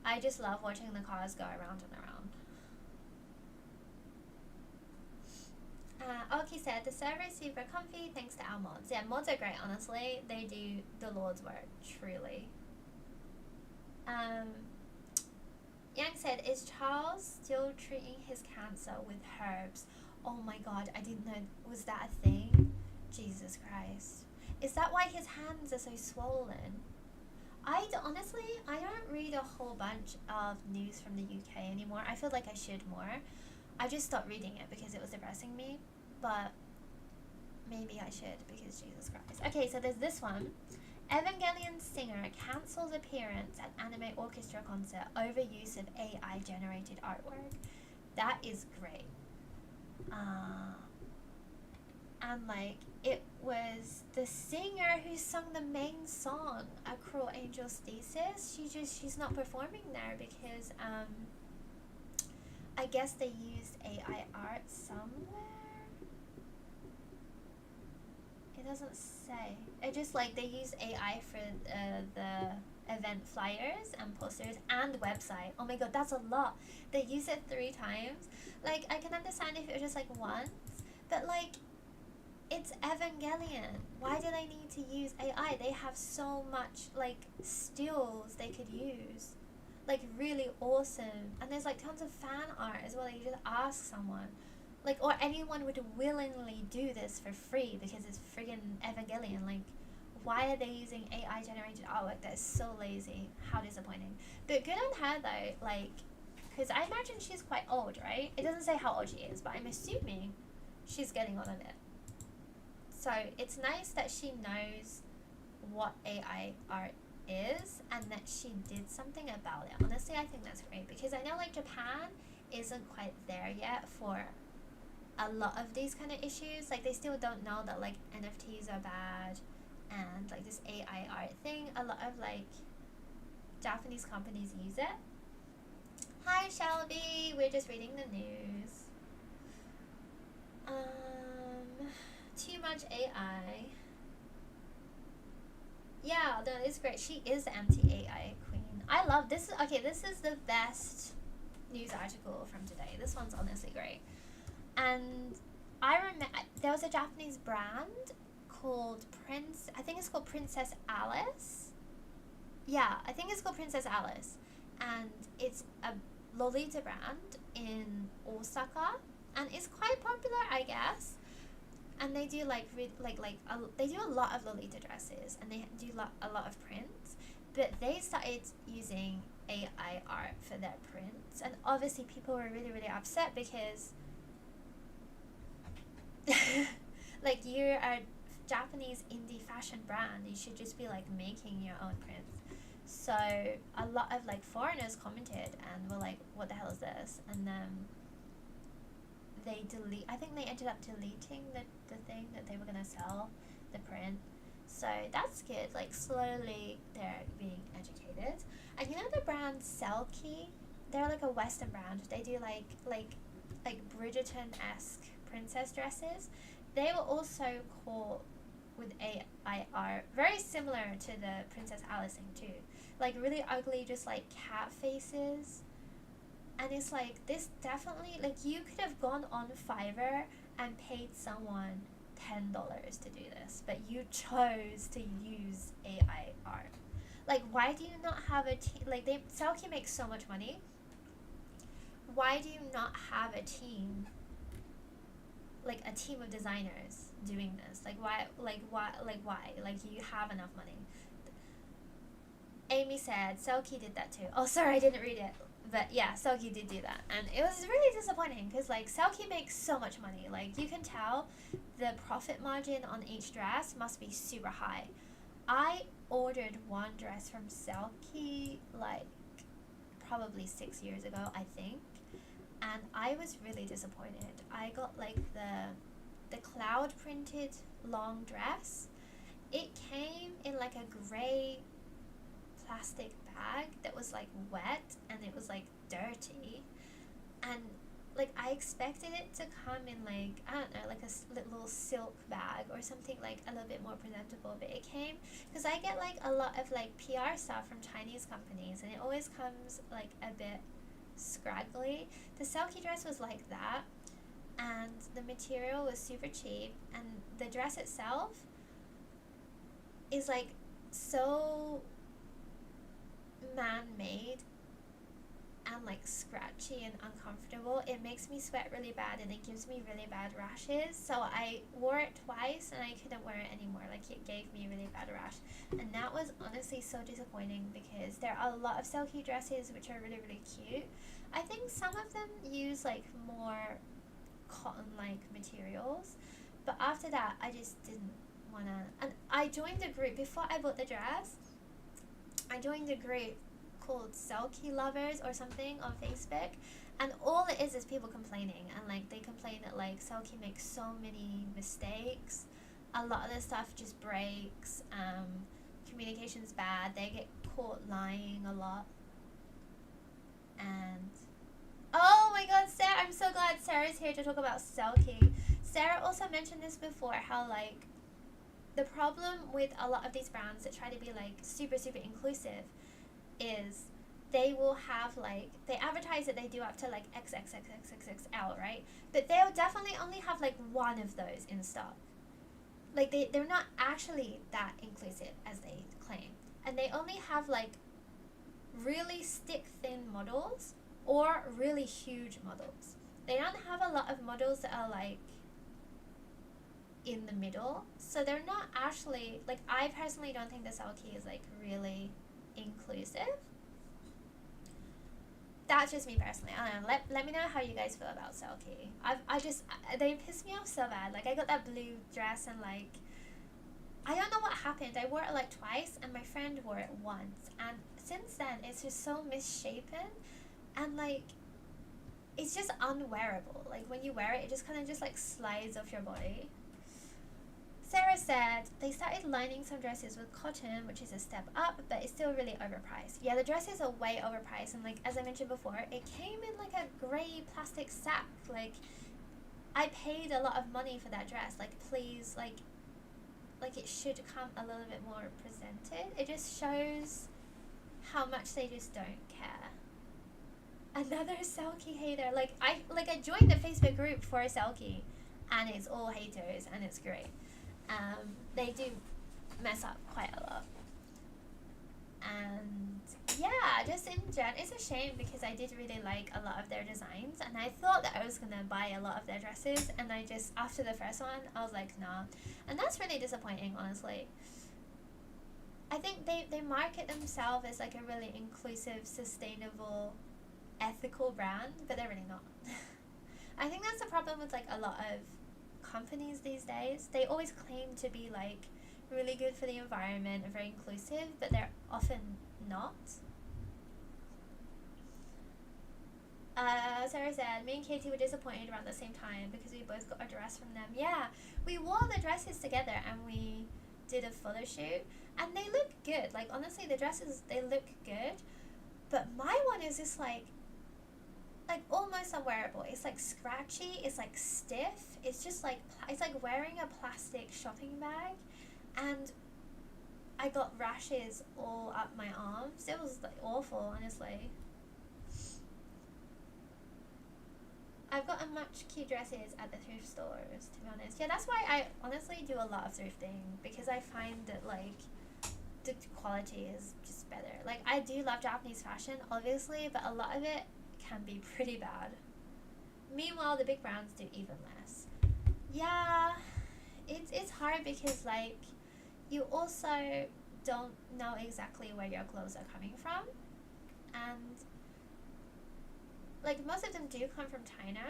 I just love watching the cars go around and around. Oki said, the server is super comfy thanks to our mods. Yeah, mods are great, honestly. They do the Lord's work, truly. Yang said, is Charles still treating his cancer with herbs? Oh my god, I didn't know. Was that a thing? Jesus Christ. Is that why his hands are so swollen? Honestly, I don't read a whole bunch of news from the UK anymore. I feel like I should more. I just stopped reading it because it was depressing me. But maybe I should, because Jesus Christ. Okay, so there's this one. Evangelion singer cancels appearance at anime orchestra concert over use of AI generated artwork. That is great. And like, it was the singer who sung the main song, A Cruel Angel's Thesis. She's not performing there because I guess they used AI art somewhere. It doesn't say. It just like they use AI for the event flyers and posters and website. Oh my god, that's a lot. They use it 3 times. Like, I can understand if it was just like once, but like, it's Evangelion. Why do they need to use AI? They have so much like stills they could use. Like, really awesome. And there's like tons of fan art as well. You just ask someone. Like, or anyone would willingly do this for free because it's friggin' Evangelion. Like, why are they using AI generated artwork? That is so lazy. How disappointing. But good on her though. Like, because I imagine she's quite old, right? It doesn't say how old she is, but I'm assuming she's getting on a bit. So it's nice that she knows what AI art is and that she did something about it. Honestly, I think that's great, because I know like Japan isn't quite there yet for a lot of these kind of issues. Like they still don't know that like NFTs are bad, and like this AI art thing, a lot of like Japanese companies use it. Hi Shelby, we're just reading the news. Too much AI. Yeah, no, it's great. She is the anti-AI queen. I love this. Okay, this is the best news article from today. This one's honestly great. And I remember there was a Japanese brand called I think it's called Princess Alice. Yeah, I think it's called Princess Alice. And it's a Lolita brand in Osaka. And it's quite popular, I guess. And they do they do a lot of Lolita dresses, and they do a lot of prints. But they started using AI art for their prints, and obviously people were really, really upset because like you're a Japanese indie fashion brand, you should just be like making your own prints. So a lot of like foreigners commented and were like, what the hell is this? And then I think they ended up deleting the thing that they were going to sell, the print. So that's good. Like slowly they're being educated. And you know the brand Selkie? They're like a Western brand. They do like Bridgerton-esque princess dresses. They were also caught with AI art, very similar to the Princess Alice thing too. Like really ugly, just like cat faces. And it's like, this definitely, like you could have gone on Fiverr and paid someone $10 to do this, but you chose to use AI art. Like, why do you not have a team? Like, Selkie makes so much money. Why do you not have a team? Like a team of designers doing this? Like, why? Like you have enough money. Amy said Selkie did that too. Oh, sorry, I didn't read it. But yeah, Selkie did do that. And it was really disappointing because like Selkie makes so much money. Like you can tell the profit margin on each dress must be super high. I ordered one dress from Selkie like probably 6 years ago, I think. And I was really disappointed. I got like the cloud printed long dress. It came in like a gray plastic bag that was like wet and it was like dirty, and like I expected it to come in like, I don't know, like a little silk bag or something like a little bit more presentable, but it came, because I get like a lot of like PR stuff from Chinese companies and it always comes like a bit scraggly. The Selkie dress was like that, and the material was super cheap, and the dress itself is like so man-made and like scratchy and uncomfortable. It makes me sweat really bad and it gives me really bad rashes. So I wore it twice and I couldn't wear it anymore. Like it gave me a really bad rash, and that was honestly so disappointing because there are a lot of Selkie dresses which are really, really cute. I think some of them use like more cotton-like materials, but after that I just didn't wanna. And I joined a group before I bought the dress. I joined a group called Selkie Lovers or something on Facebook, and all it is people complaining, and like they complain that like Selkie makes so many mistakes, a lot of the stuff just breaks, communication's bad, they get caught lying a lot. And oh my god, Sarah, I'm so glad Sarah's here to talk about Selkie. Sarah also mentioned this before, how like the problem with a lot of these brands that try to be like super, super inclusive is they will have like, they advertise that they do up to like XXXXXL, right? But they'll definitely only have like one of those in stock. Like they're not actually that inclusive as they claim. And they only have like really stick thin models or really huge models. They don't have a lot of models that are like in the middle. So they're not actually, like I personally don't think the Selkie is like really inclusive. that's just me personally. I don't know. Let me know how you guys feel about Selkie. They pissed me off so bad. Like, I got that blue dress and like, I don't know what happened. I wore it like twice and my friend wore it once. And since then, it's just so misshapen and like, it's just unwearable. Like, when you wear it, it just kind of just like slides off your body. Sarah said they started lining some dresses with cotton, which is a step up, but it's still really overpriced. Yeah, the dresses are way overpriced, and like as I mentioned before, it came in like a grey plastic sack. Like, I paid a lot of money for that dress. Like, please, like it should come a little bit more presented. It just shows how much they just don't care. Another Selkie hater. Like I joined the Facebook group for Selkie, and it's all haters, and it's great. They do mess up quite a lot. And yeah, just in general, it's a shame because I did really like a lot of their designs, and I thought that I was gonna buy a lot of their dresses, and I just, after the first one, I was like, nah. And that's really disappointing, honestly. I think they market themselves as like a really inclusive, sustainable, ethical brand, but they're really not. I think that's the problem with like a lot of companies these days. They always claim to be like really good for the environment and very inclusive, but they're often not. Sarah said, me and Katie were disappointed around the same time because we both got a dress from them. Yeah, we wore the dresses together and we did a photo shoot, and they look good. Like, honestly, the dresses, they look good, but my one is just like almost unwearable. It's like scratchy, it's like stiff, it's just like, it's like wearing a plastic shopping bag, and I got rashes all up my arms. It was like awful, honestly. I've gotten much cute dresses at the thrift stores, to be honest. Yeah, that's why I honestly do a lot of thrifting, because I find that like the quality is just better. Like, I do love Japanese fashion, obviously, but a lot of it can be pretty bad. Meanwhile, the big brands do even less. Yeah, it's hard because like you also don't know exactly where your clothes are coming from, and like most of them do come from China.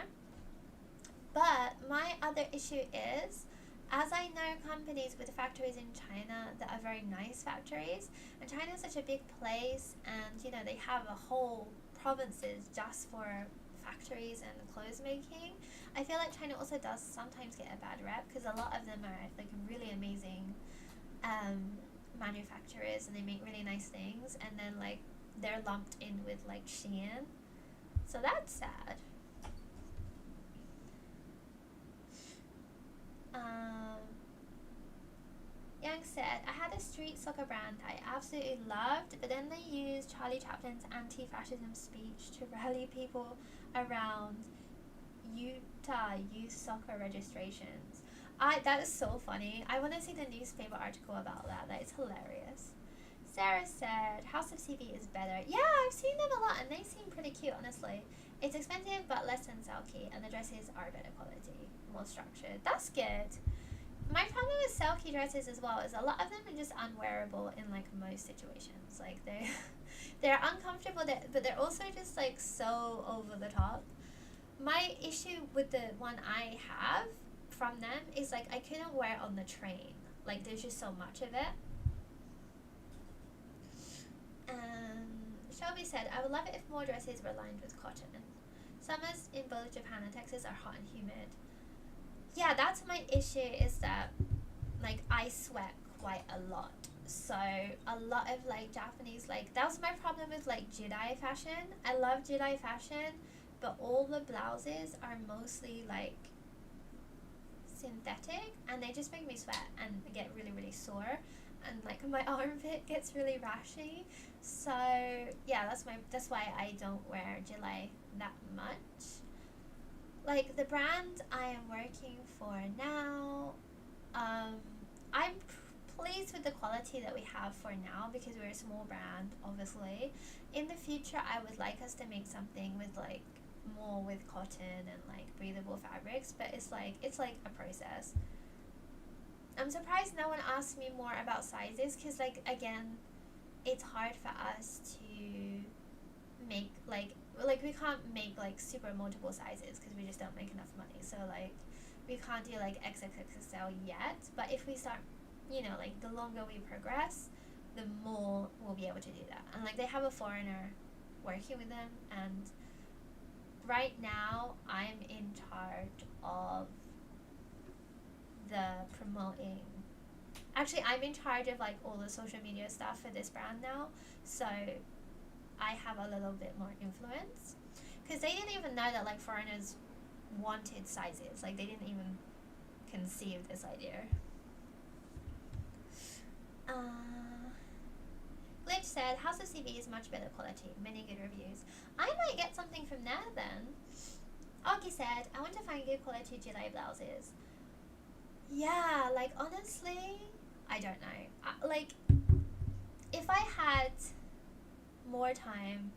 But my other issue is, as I know companies with factories in China that are very nice factories, and China is such a big place, and you know, they have a whole provinces just for factories and clothes making. I feel like China also does sometimes get a bad rep because a lot of them are like really amazing manufacturers, and they make really nice things, and then like they're lumped in with like Shein, so that's sad. Young said, I had a street soccer brand I absolutely loved, but then they used Charlie Chaplin's anti-fascism speech to rally people around Utah youth soccer registrations. That is so funny. I want to see the newspaper article about that. That is hilarious. Sarah said, House of CB is better. Yeah, I've seen them a lot, and they seem pretty cute, honestly. It's expensive, but less than Selkie, and the dresses are better quality, more structured. That's good. My problem with Selkie dresses as well is a lot of them are just unwearable in like most situations. Like they're uncomfortable, but they're also just like so over the top. My issue with the one I have from them is like I couldn't wear it on the train. Like, there's just so much of it. Shelby said, I would love it if more dresses were lined with cotton. Summers in both Japan and Texas are hot and humid. Yeah, that's my issue, is that like I sweat quite a lot. So a lot of like Japanese, like that was my problem with like Jedi fashion. I love Jedi fashion, but all the blouses are mostly like synthetic, and they just make me sweat and get really, really sore, and like my armpit gets really rashy. So yeah, that's why I don't wear Jedi that much. Like the brand I am working for now, I'm pleased with the quality that we have for now because we're a small brand, obviously. In the future, I would like us to make something with like more with cotton and like breathable fabrics, but it's like a process. I'm surprised no one asked me more about sizes because like again, it's hard for us to make like like we can't make like super multiple sizes because we just don't make enough money. So like we can't do like XXXL yet, but if we start, you know, like the longer we progress, the more we'll be able to do that. And like they have a foreigner working with them, and right now I'm in charge of the promoting. Actually, I'm in charge of like all the social media stuff for this brand now, so I have a little bit more influence, because they didn't even know that like foreigners wanted sizes. Like they didn't even conceive this idea. Glitch said, House of CB is much better quality, many good reviews. I might get something from there then. Oki said, I want to find good quality gilet blouses. Yeah, like honestly, I don't know. Like, if I had more time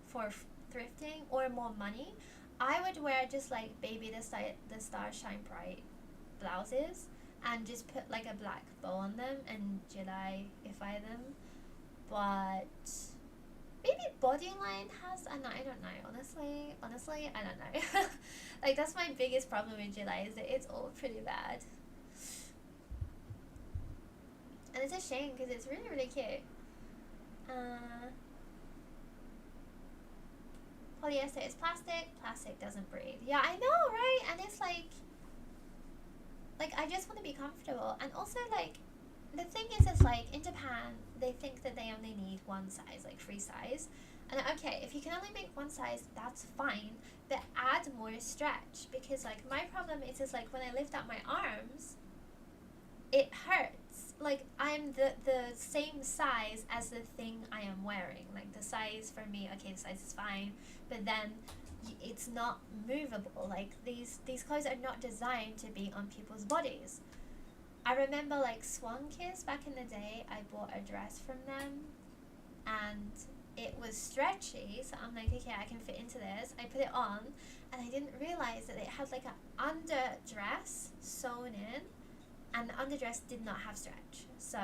for thrifting or more money, I would wear just like Baby the Star Shine Bright blouses and just put like a black bow on them and gilet-ify them. But maybe Bodyline has, I don't know, honestly, I don't know. Like that's my biggest problem with gilet, is that it's all pretty bad. And it's a shame because it's really, really cute. Polyester is plastic. Plastic doesn't breathe. Yeah, I know, right? And it's like I just want to be comfortable. And also, like, the thing is like, in Japan, they think that they only need one size, like free size. And okay, if you can only make one size, that's fine. But add more stretch. Because, like, my problem is like, when I lift up my arms, it hurts. Like, I'm the same size as the thing I am wearing. Like, the size for me, okay, the size is fine, but then it's not movable. Like, these clothes are not designed to be on people's bodies. I remember, like, Swan Kiss back in the day, I bought a dress from them, and it was stretchy, so I'm like, okay, I can fit into this. I put it on, and I didn't realize that it had, like, an underdress sewn in, and the underdress did not have stretch. So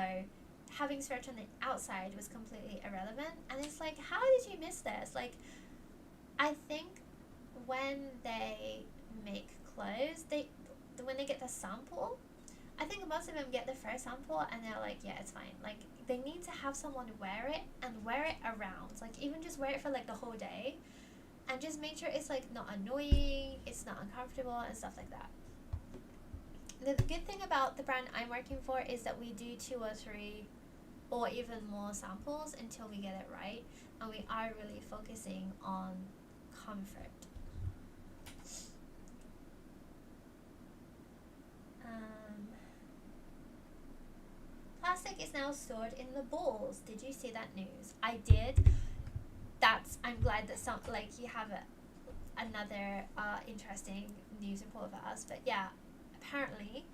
having stretch on the outside was completely irrelevant. And it's like, how did you miss this? Like, I think when they make clothes, when they get the sample, I think most of them get the first sample and they're like, yeah, it's fine. Like, they need to have someone wear it and wear it around. Like, even just wear it for like the whole day, and just make sure it's like not annoying, it's not uncomfortable and stuff like that. The good thing about the brand I'm working for is that we do 2 or 3 or even more samples until we get it right, and we are really focusing on comfort. Plastic is now stored in the balls. Did you see that news? I did. I'm glad that you have another interesting news report for us. But yeah, apparently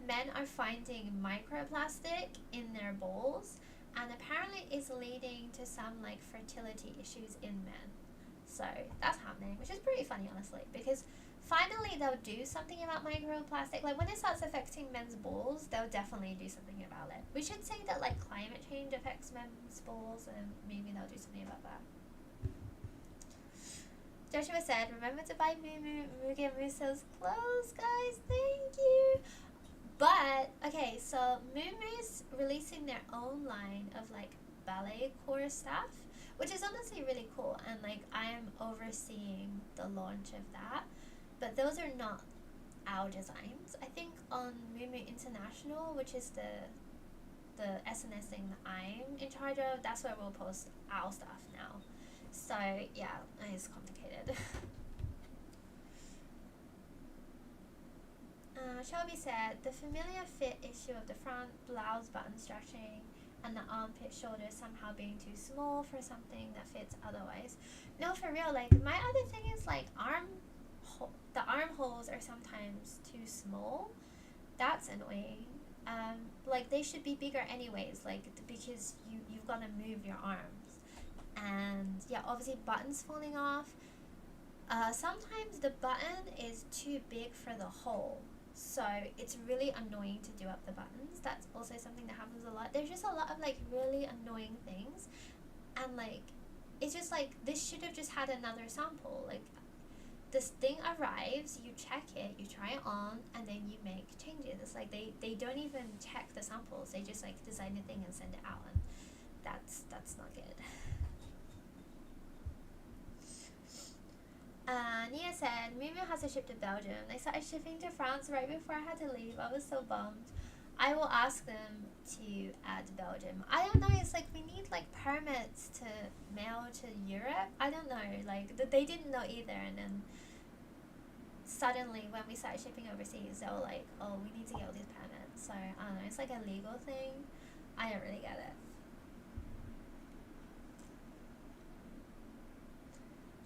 men are finding microplastic in their balls, and apparently it's leading to some like fertility issues in men. So that's happening, which is pretty funny, honestly, because finally they'll do something about microplastic. Like, when it starts affecting men's balls, they'll definitely do something about it. We should say that like climate change affects men's balls, and maybe they'll do something about that. Joshua said, remember to buy Muge Muso's clothes, guys. Thank you. But, okay, so Muumu's releasing their own line of, like, ballet core stuff, which is honestly really cool. And, like, I am overseeing the launch of that. But those are not our designs. I think on Muumu International, which is the SNS thing that I'm in charge of, that's where we'll post our stuff now. So, yeah, it's complicated. Shelby said, the familiar fit issue of the front blouse button stretching and the armpit shoulder somehow being too small for something that fits otherwise. No, for real, like, my other thing is, like, the armholes are sometimes too small. That's annoying. Like, they should be bigger anyways, like, because you've got to move your arms. And, yeah, obviously buttons falling off. Sometimes the button is too big for the hole. So it's really annoying to do up the buttons. That's also something that happens a lot. There's just a lot of like really annoying things, and like it's just like, this should have just had another sample. Like, this thing arrives, you check it, you try it on, and then you make changes. It's like they don't even check the samples. They just like design the thing and send it out, and that's not good. Nia said, Miu Miu has to ship to Belgium. They started shipping to France right before I had to leave. I was so bummed. I will ask them to add Belgium. I don't know, it's like we need like permits to mail to Europe. I don't know, like they didn't know either, and then suddenly when we started shipping overseas, they were like, oh, we need to get all these permits. So I don't know, it's like a legal thing. I don't really get it.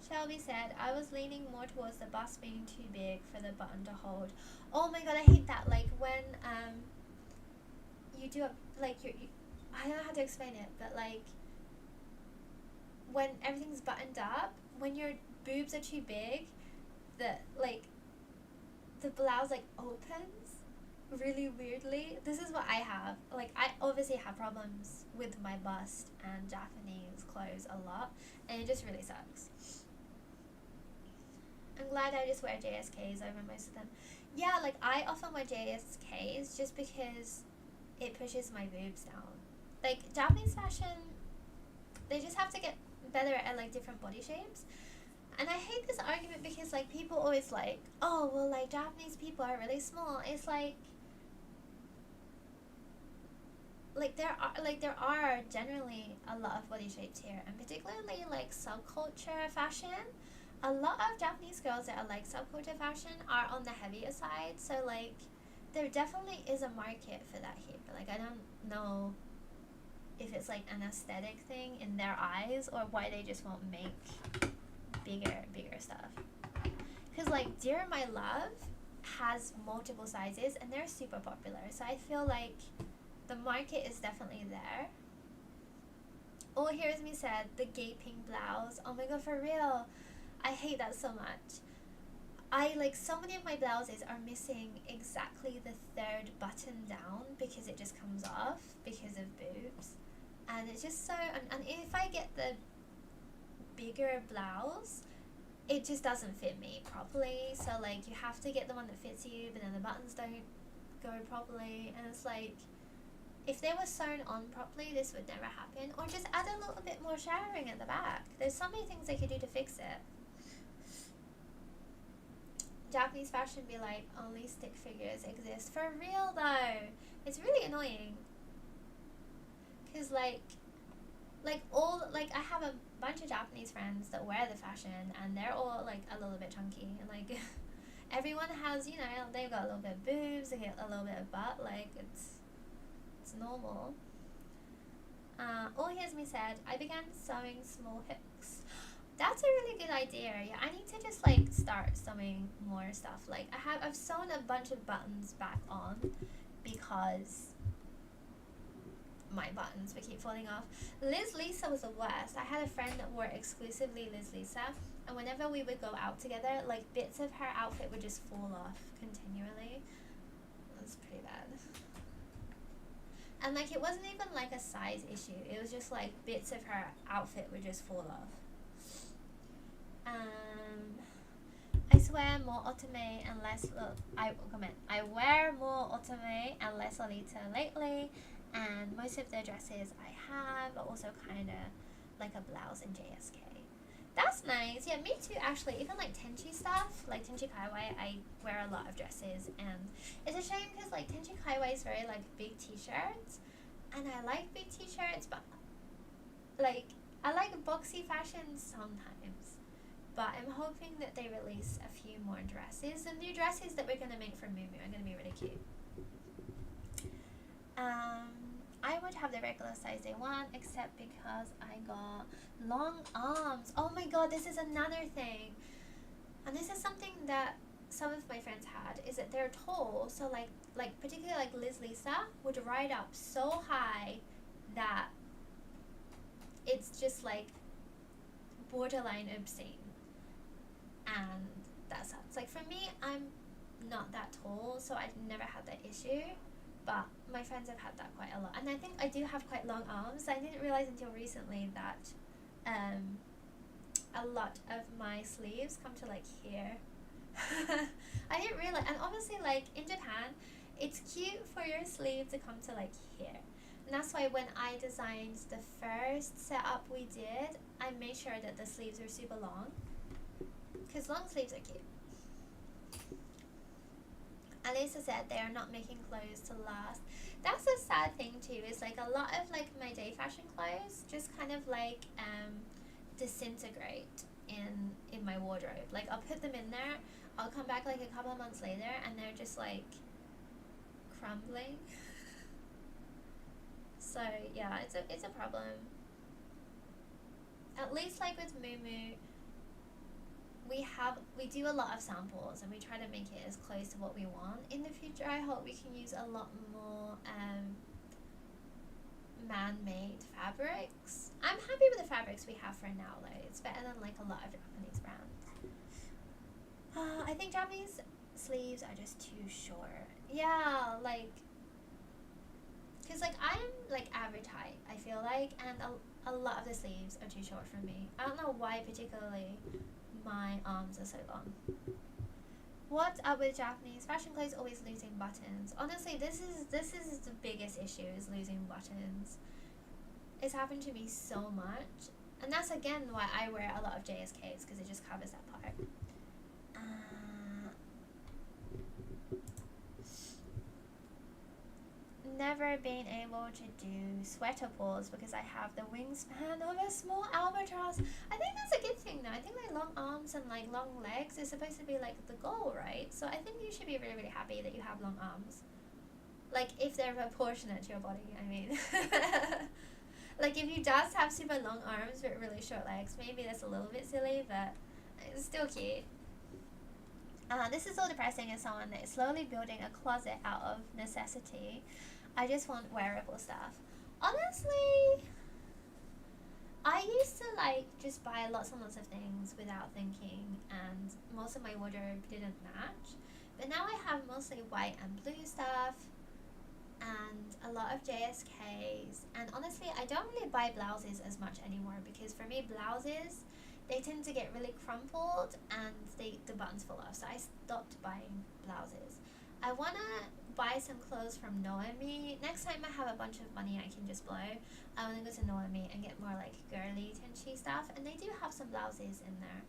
Shelby said, I was leaning more towards the bust being too big for the button to hold. Oh my god, I hate that. Like when you do a, like I don't know how to explain it, but like when everything's buttoned up, when your boobs are too big, the blouse like opens really weirdly. This is what I have. Like, I obviously have problems with my bust and Japanese clothes a lot, and it just really sucks. I'm glad I just wear JSKs over most of them. Yeah, like I often wear JSKs just because it pushes my boobs down. Like Japanese fashion, they just have to get better at like different body shapes. And I hate this argument because like people always like, oh well, like Japanese people are really small. It's like there are generally a lot of body shapes here, and particularly like subculture fashion. A lot of Japanese girls that are like subculture fashion are on the heavier side, so like there definitely is a market for that here. Like I don't know if it's like an aesthetic thing in their eyes or why they just won't make bigger stuff. Because like Dear My Love has multiple sizes and they're super popular, so I feel like the market is definitely there. Oh, here's me said, the gaping blouse. Oh my god, for real. I hate that so much. So many of my blouses are missing exactly the third button down because it just comes off because of boobs. And it's just so, and if I get the bigger blouse, it just doesn't fit me properly. So like you have to get the one that fits you, but then the buttons don't go properly. And it's like, if they were sewn on properly, this would never happen. Or just add a little bit more showering at the back. There's so many things they could do to fix it. Japanese fashion be like, only stick figures exist. For real though. It's really annoying. Because I have a bunch of Japanese friends that wear the fashion and they're all like a little bit chunky. And like everyone has, you know, they've got a little bit of boobs, they get a little bit of butt. Like it's normal. All Here's Me said, I began sewing small hooks. That's a really good idea. Yeah, I need to just like start sewing more stuff. Like I've sewn a bunch of buttons back on because my buttons would keep falling off. Liz Lisa was the worst. I had a friend that wore exclusively Liz Lisa, and whenever we would go out together, like bits of her outfit would just fall off continually. That's pretty bad. And like it wasn't even like a size issue. It was just like bits of her outfit would just fall off. I swear more otome and less I wear more otome and less Lolita lately, and most of the dresses I have are also kind of like a blouse in JSK. That's nice. Yeah, me too actually. Even like Tenchi stuff, like Tenchi Kaiwai, I wear a lot of dresses, and it's a shame because like Tenchi Kaiwai is very like big t-shirts, and I like big t-shirts, but like I like boxy fashion sometimes. But I'm hoping that they release a few more dresses. The new dresses that we're going to make for Miu Miu are going to be really cute. I would have the regular size they want, except because I got long arms. Oh my god, this is another thing. And this is something that some of my friends had, is that they're tall. So like particularly like Liz Lisa would ride up so high that it's just like borderline obscene. And that sucks. Like for me, I'm not that tall, so I've never had that issue, but my friends have had that quite a lot. And I think I do have quite long arms. I didn't realize until recently that a lot of my sleeves come to like here. I didn't realize, and obviously like in Japan, it's cute for your sleeve to come to like here. And that's why when I designed the first setup we did, I made sure that the sleeves were super long. Because long sleeves are cute. Alisa said they are not making clothes to last. That's a sad thing too, is like a lot of like my day fashion clothes just kind of like disintegrate in my wardrobe. Like I'll put them in there, I'll come back like a couple of months later and they're just like crumbling. So yeah, it's a problem. At least like with Mumu, we do a lot of samples and we try to make it as close to what we want. In the future, I hope we can use a lot more man-made fabrics. I'm happy with the fabrics we have for now though. It's better than like a lot of Japanese brands. I think Japanese sleeves are just too short. Yeah, like, because like I'm like average height, I feel like, and a lot of the sleeves are too short for me. I don't know why particularly my arms are so long. What's up with Japanese fashion clothes always losing buttons? Honestly, this is the biggest issue, is losing buttons. It's happened to me so much, and that's again why I wear a lot of JSKs, because it just covers that part. Never been able to do sweater pulls because I have the wingspan of a small albatross. I think that's a good thing though. I think like long arms and like long legs is supposed to be like the goal, right? So I think you should be really, really happy that you have long arms. Like if they're proportionate to your body, I mean. Like if you just have super long arms but really short legs, maybe that's a little bit silly, but it's still cute. This is so depressing as someone that is slowly building a closet out of necessity. I just want wearable stuff. Honestly, I used to like just buy lots and lots of things without thinking, and most of my wardrobe didn't match. But now I have mostly white and blue stuff and a lot of JSKs. And honestly, I don't really buy blouses as much anymore because for me, blouses, they tend to get really crumpled and the buttons fall off. So I stopped buying blouses. I want to buy some clothes from Noemi. Next time I have a bunch of money I can just blow, I want to go to Noemi and get more like girly, tinchy stuff. And they do have some blouses in there.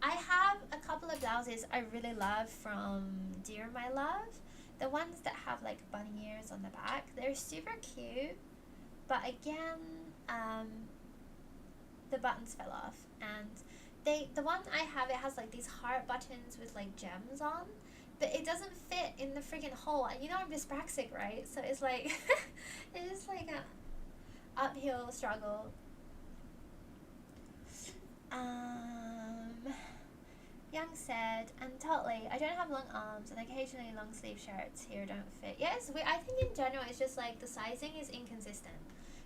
I have a couple of blouses I really love from Dear My Love. The ones that have like bunny ears on the back. They're super cute. But again, the buttons fell off. And the one I have, it has like these heart buttons with like gems on. But it doesn't fit in the friggin' hole. And you know I'm dyspraxic, right? So it's like, it's like a uphill struggle. Young said, and totally, I don't have long arms and occasionally long sleeve shirts here don't fit. Yes, I think in general it's just like the sizing is inconsistent.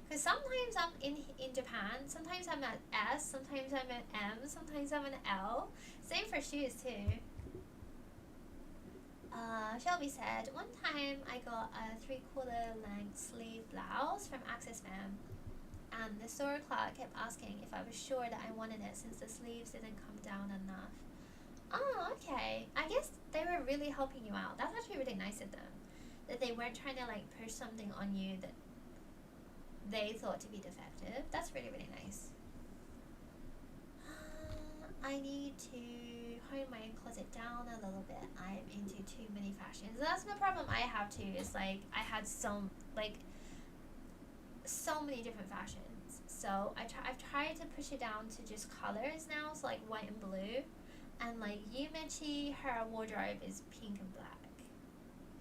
Because sometimes I'm in Japan, sometimes I'm at S, sometimes I'm at M, sometimes I'm an L. Same for shoes too. Shelby said, one time I got a 3/4 length sleeve blouse from Access Fam, and the store clerk kept asking if I was sure that I wanted it since the sleeves didn't come down enough. Oh, okay. I guess they were really helping you out. That's actually really nice of them. That they weren't trying to like push something on you that they thought to be defective. That's really, really nice. I need to hone my closet down a little bit. I'm into too many fashions. That's the problem I have too, is like I had so many different fashions. So I've tried to push it down to just colors now, so like white and blue. And like Yumechi, her wardrobe is pink and black.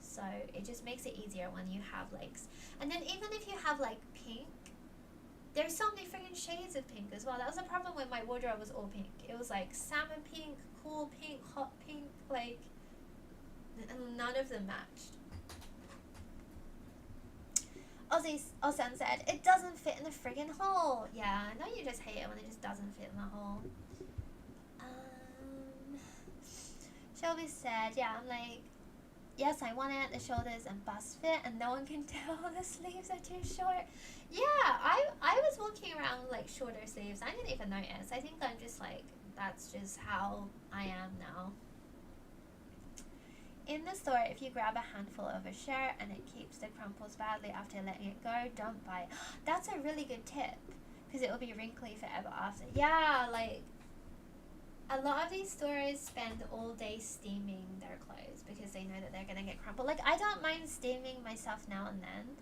So it just makes it easier when you have like, and then even if you have like pink, there's so many freaking shades of pink as well. That was the problem when my wardrobe was all pink. It was like salmon pink, cool pink, hot pink, like, and none of them matched. Osan said, it doesn't fit in the friggin' hole. Yeah, I know you just hate it when it just doesn't fit in the hole. Shelby said, yeah, I'm like, Yes, I want it. The shoulders and bust fit, and no one can tell the sleeves are too short. Yeah, I was walking around with like shorter sleeves. I didn't even notice. I think I'm just like, that's just how I am now. In the store, if you grab a handful of a shirt and it keeps the crumples badly after letting it go, don't buy it. That's a really good tip, because it will be wrinkly forever after. Yeah, like a lot of these stores spend all day steaming their clothes because they know that they're gonna get crumpled. Like, I don't mind steaming myself now and then,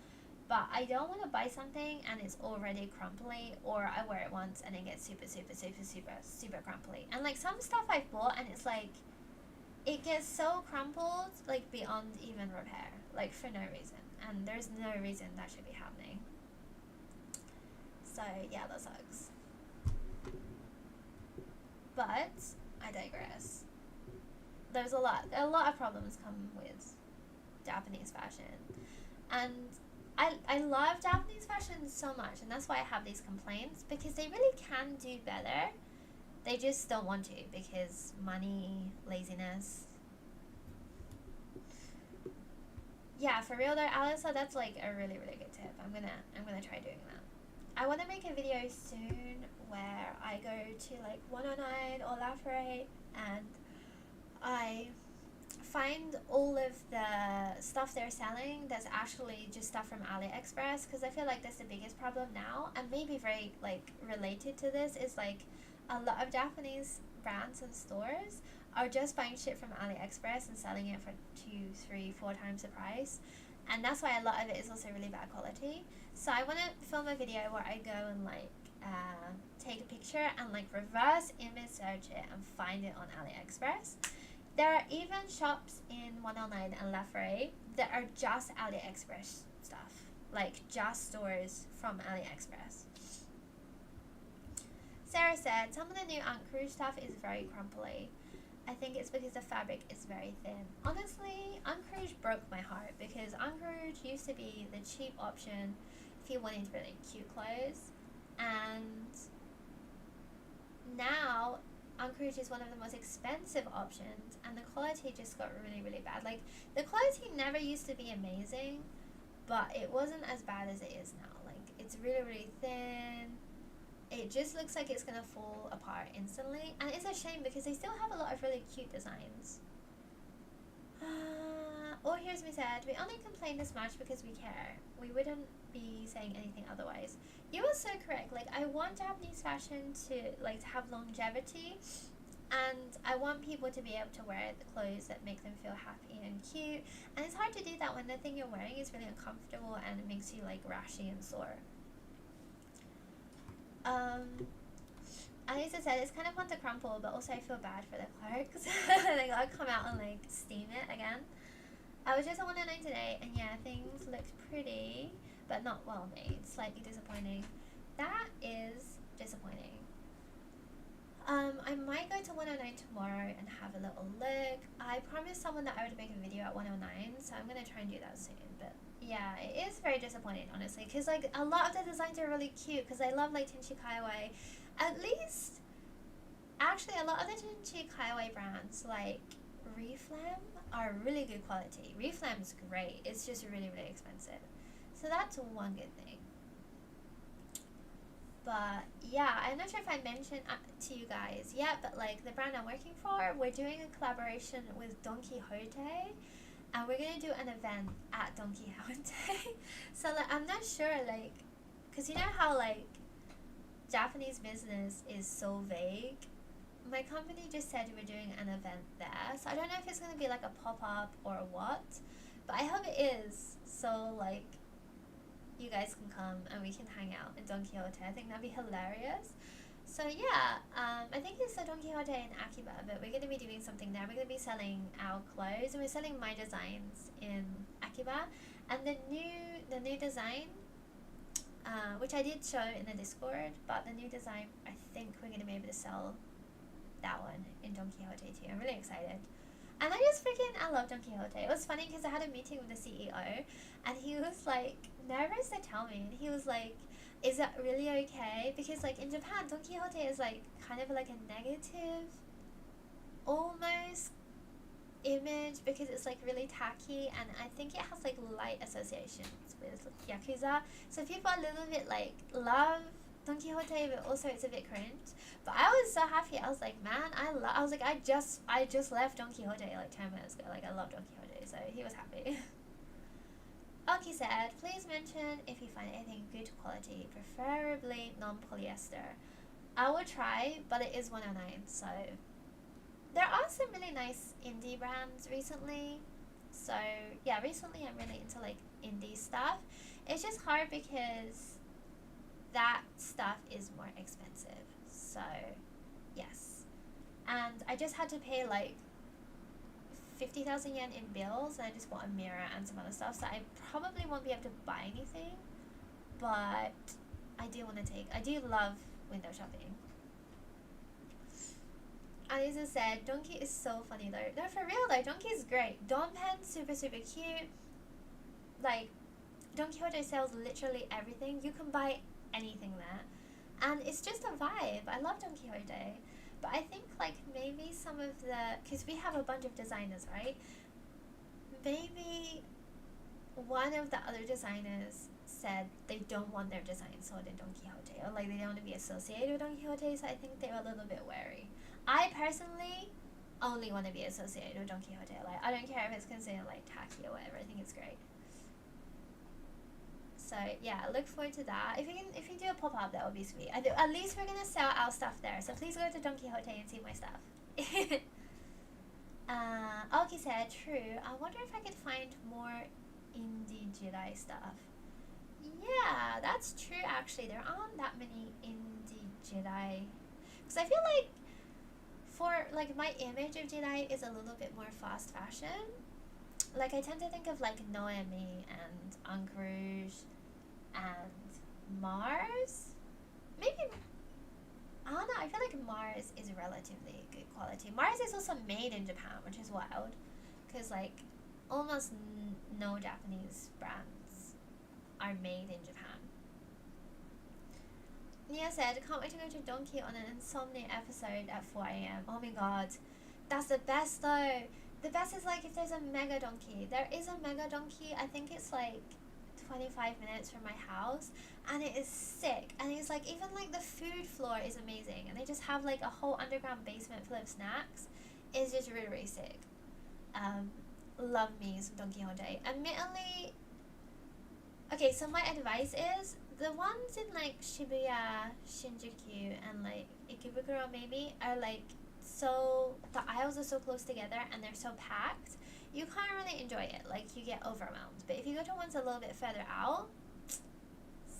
but I don't want to buy something and it's already crumply, or I wear it once and it gets super, super, super, super, super crumply. And like some stuff I've bought and it's like, it gets so crumpled, like beyond even repair, like for no reason. And there's no reason that should be happening. So yeah, that sucks. But I digress. There's a lot of problems come with Japanese fashion, and I love Japanese fashion so much, and that's why I have these complaints, because they really can do better. They just don't want to because money, laziness. Yeah, for real though, Alyssa, that's like a really, really good tip. I'm gonna try doing that. I want to make a video soon where I go to like 109 or La Ferre and I find all of the stuff they're selling that's actually just stuff from AliExpress, because I feel like that's the biggest problem now, and maybe very like related to this is like a lot of Japanese brands and stores are just buying shit from AliExpress and selling it for 2, 3, 4 times the price, and that's why a lot of it is also really bad quality. So I want to film a video where I go and like take a picture and like reverse image search it and find it on AliExpress. There are even shops in 109 and La Ferre that are just AliExpress stuff, like just stores from AliExpress. Sarah said, some of the new Anchorage stuff is very crumply. I think it's because the fabric is very thin. Honestly, Anchorage broke my heart, because Anchorage used to be the cheap option if you wanted really cute clothes, and now Anchorage is one of the most expensive options, and the quality just got really, really bad. Like, the quality never used to be amazing, but it wasn't as bad as it is now. Like, it's really, really thin. It just looks like it's gonna fall apart instantly, and it's a shame because they still have a lot of really cute designs. Or here's me said, we only complain this much because we care. We wouldn't be saying anything otherwise. You are so correct. Like, I want Japanese fashion to like to have longevity, and I want people to be able to wear the clothes that make them feel happy and cute. And it's hard to do that when the thing you're wearing is really uncomfortable and it makes you like rashy and sore. Anissa said it's kind of fun to crumple, but also I feel bad for the clerks. They gotta come out and like steam it again. I was just at 109 today, and yeah, things looked pretty, but not well made. Slightly disappointing. That is disappointing. I might go to 109 tomorrow and have a little look. I promised someone that I would make a video at 109, so I'm gonna try and do that soon. But yeah, it is very disappointing, honestly, because like a lot of the designs are really cute, because I love like Tenchi Kaiway. At least, actually, a lot of the Tenchi Kaiway brands like Reflam are really good quality. Reflam's great. It's just really, really expensive. So that's one good thing. But yeah, I'm not sure if I mentioned to you guys yet, but like the brand I'm working for, we're doing a collaboration with Don Quijote, and we're gonna do an event at Don Quijote. So like, I'm not sure, like, cause you know how like Japanese business is so vague. My company just said we're doing an event there, so I don't know if it's gonna be like a pop-up or what, but I hope it is, so like you guys can come and we can hang out in Don Quixote. I think that'd be hilarious. So yeah, I think it's the Don Quixote in Akiba, but we're gonna be doing something there. We're gonna be selling our clothes, and we're selling my designs in Akiba, and the new design, which I did show in the Discord, but the new design, I think we're gonna be able to sell that one in Don Quixote too. I'm really excited. And I love Don Quixote. It was funny because I had a meeting with the CEO, and he was like nervous to tell me. And he was like, is that really okay? Because like in Japan, Don Quixote is like kind of like a negative, almost image because it's like really tacky, and I think it has like light associations with Yakuza. So people are a little bit like love Don Quixote, but also it's a bit cringe. But I was so happy. I was like, man, I was like, I just left Don Quixote like 10 minutes ago. Like I love Don Quixote, so he was happy. Oki said, please mention if you find anything good quality, preferably non-polyester. I will try, but it is 109, so there are some really nice indie brands recently. So yeah, recently I'm really into like indie stuff. It's just hard because that stuff is more expensive. So yes, and I just had to pay like 50,000 yen in bills, and I just bought a mirror and some other stuff. So I probably won't be able to buy anything, but I do love window shopping. Alisa said, Donkey is so funny though. No, for real though, Donkey is great. Don Pen, super, super cute. Like, Don Quixote sells literally everything. You can buy anything there. And it's just a vibe. I love Don Quixote. But I think, like, maybe some of the... Because we have a bunch of designers, right? Maybe one of the other designers said they don't want their design sold in Don Quixote. Or, like, they don't want to be associated with Don Quixote. So I think they were a little bit wary. I personally only want to be associated with Don Quixote. Like, I don't care if it's considered like tacky or whatever. I think it's great. So yeah, I look forward to that. If you do a pop up, that would be sweet. At least we're gonna sell our stuff there. So please go to Don Quixote and see my stuff. Oki said, true. I wonder if I could find more indie Jedi stuff. Yeah, that's true. Actually, there aren't that many indie Jedi. Because I feel like for like my image of Jedi is a little bit more fast fashion. Like I tend to think of like Noemi and Ankh Rouge and Mars. Maybe I don't know. I feel like Mars is relatively good quality. Mars is also made in Japan, which is wild, because like almost no Japanese brands are made in Japan. Nia said, can't wait to go to Donkey on an Insomnia episode at 4 a.m. Oh my god. That's the best though. The best is like if there's a mega donkey. There is a mega donkey. I think it's like 25 minutes from my house. And it is sick. And it's like, even like the food floor is amazing. And they just have like a whole underground basement full of snacks. It's just really, really sick. Love me some Don Quixote. Admittedly, okay, so my advice is, the ones in like Shibuya, Shinjuku, and like Ikebukuro maybe are like so, the aisles are so close together and they're so packed, you can't really enjoy it. Like you get overwhelmed. But if you go to ones a little bit further out,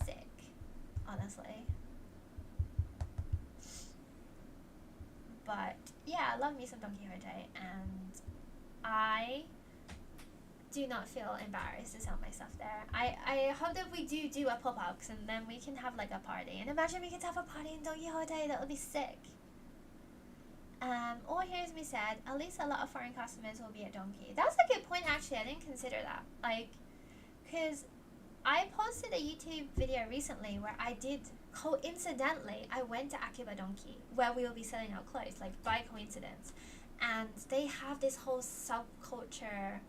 sick, honestly. But yeah, I love me some Don Quixote, and I do not feel embarrassed to sell my stuff there. I hope that we do a pop-up, and then we can have like a party. And imagine we could have a party in Don Quixote. That would be sick. Or here's me said, at least a lot of foreign customers will be at Donkey. That's a good point actually. I didn't consider that. Like, because I posted a YouTube video recently where I did, coincidentally, I went to Akiba Donkey where we will be selling our clothes, like by coincidence. And they have this whole subculture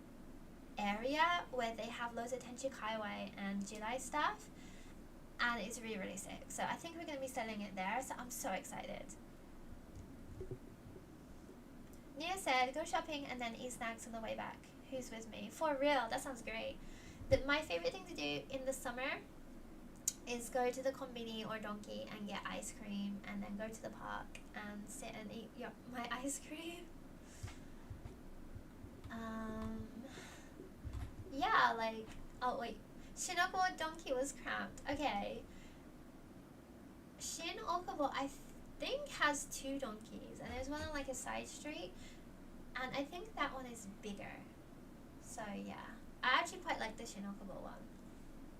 area where they have loads of Tenchi Kaiwai and Jedi stuff, and it's really, really sick. So I think we're going to be selling it there, so I'm so excited. Nia said, go shopping and then eat snacks on the way back. Who's with me? For real, that sounds great. My favorite thing to do in the summer is go to the Konbini or Donkey and get ice cream, and then go to the park and sit and eat my ice cream. Yeah, like, oh wait, Shinoko Donkey was cramped. Okay. Shin Okubo, I think, has 2 donkeys, and there's one on like a side street, and I think that one is bigger. So yeah, I actually quite like the Shin Okubo one,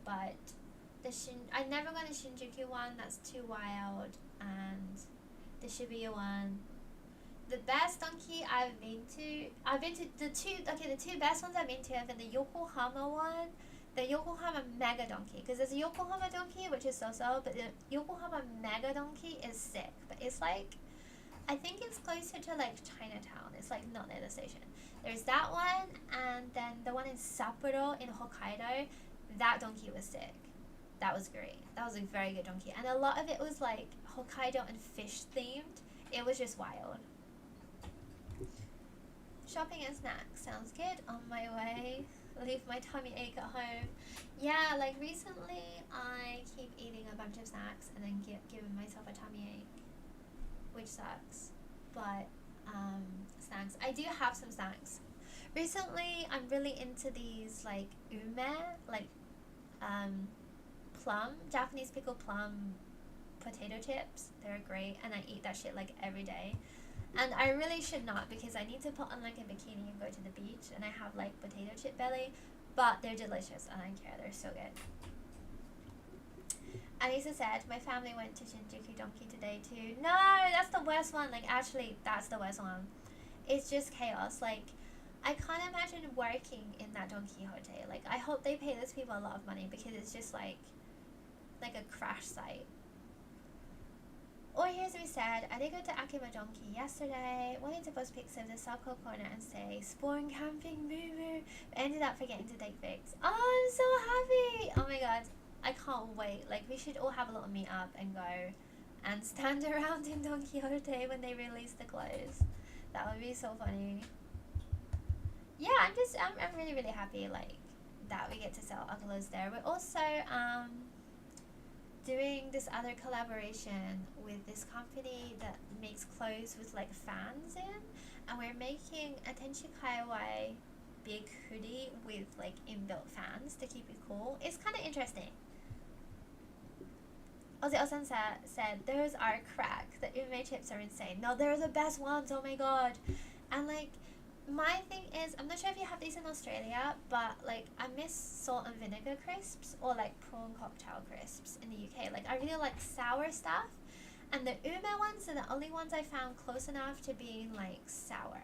but I never got the Shinjuku one. That's too wild, and the Shibuya one. The best donkey I've been to the two best ones I've been to have been the Yokohama one, the Yokohama Mega Donkey, because there's a Yokohama Donkey which is so-so, but the Yokohama Mega Donkey is sick. But it's like, I think it's closer to like Chinatown. It's like not near the station. There's that one, and then the one in Sapporo in Hokkaido. That donkey was sick. That was great. That was a very good donkey, and a lot of it was like Hokkaido and fish themed. It was just wild. Shopping and snacks sounds good. On my way. Leave my tummy ache at home. Yeah, like recently I keep eating a bunch of snacks and then giving myself a tummy ache, which sucks. But snacks. I do have some snacks. Recently I'm really into these like ume, like plum, Japanese pickled plum potato chips. They're great, and I eat that shit like every day. And I really should not, because I need to put on like a bikini and go to the beach, and I have like potato chip belly, but they're delicious and I don't care, they're so good. Anissa said, my family went to Shinjuku Donkey today too. No, that's the worst one. Like actually, that's the worst one. It's just chaos. Like I can't imagine working in that Don Quijote. Like I hope they pay those people a lot of money, because it's just like a crash site. Or here's what we said, I did go to Akiba Donkey yesterday, wanted to post pics of the Subco corner and say, spawn camping, boo boo. Ended up forgetting to take pics. Oh, I'm so happy! Oh my god, I can't wait. Like, we should all have a little meet up and go and stand around in Don Quixote when they release the clothes. That would be so funny. Yeah, I'm really, really happy, like, that we get to sell our clothes there. We're also, doing this other collaboration with this company that makes clothes with like fans in, and we're making a Tenshi Kaiwai big hoodie with like inbuilt fans to keep it cool. It's kind of interesting. Ozzy-Osan said, those are crack. The ume chips are insane. No, they're the best ones, oh my god. And like, my thing is, I'm not sure if you have these in Australia, but like I miss salt and vinegar crisps, or like prawn cocktail crisps in the UK. Like I really like sour stuff, and the ume ones are the only ones I found close enough to being like sour,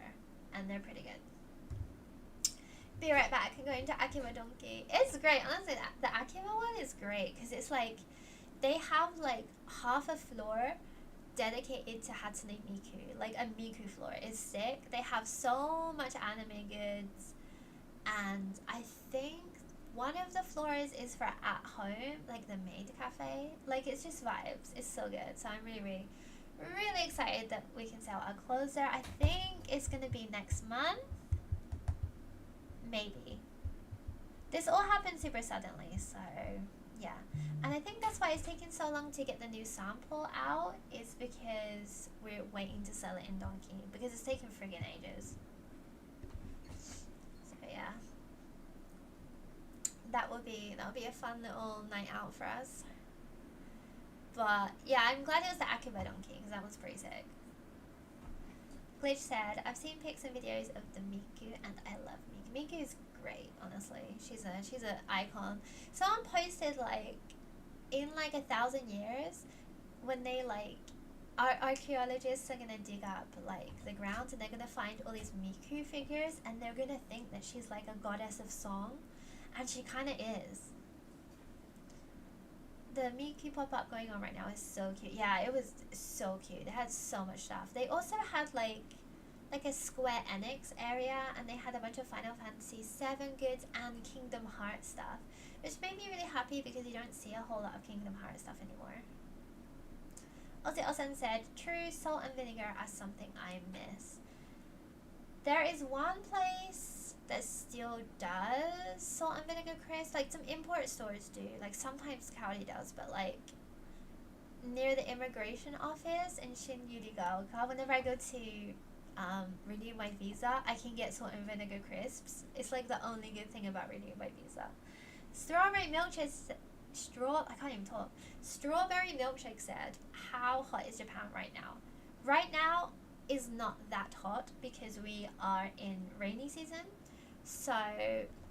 and they're pretty good. Be right back. I'm going to Akiba Donkey. It's great, honestly. The Akiba one is great because it's like they have like half a floor dedicated to Hatsune Miku, like a Miku floor. Is sick. They have so much anime goods, and I think one of the floors is for at home, like the maid cafe. Like it's just vibes. It's so good. So I'm really, really, really excited that we can sell our clothes there. I think it's gonna be next month, maybe. This all happened super suddenly, so yeah. And I think that's why it's taking so long to get the new sample out, is because we're waiting to sell it in Donkey, because it's taken friggin' ages. So yeah. That'll be a fun little night out for us. But yeah, I'm glad it was the Akiba Donkey, because that was pretty sick. Glitch said, I've seen pics and videos of the Miku and I love Miku. Miku is great, honestly. She's a icon. Someone posted like in like 1,000 years, when they like our archaeologists are gonna dig up like the ground, and they're gonna find all these Miku figures, and they're gonna think that she's like a goddess of song, and she kind of is. The Miku pop-up going on right now is so cute. Yeah, it was so cute. They had so much stuff. They also had like a Square Enix area, and they had a bunch of Final Fantasy VII goods and Kingdom Hearts stuff, which made me really happy because you don't see a whole lot of Kingdom Hearts stuff anymore. Ozzy-Osan said, true, salt and vinegar are something I miss. There is one place that still does salt and vinegar crisps. Like some import stores do. Like sometimes County does, but like near the immigration office in Shin-Yurigaoka, whenever I go to renew my visa, I can get salt and vinegar crisps. It's like the only good thing about renewing my visa. Strawberry milkshake Strawberry milkshake said, how hot is Japan right now? Right now is not that hot because we are in rainy season. So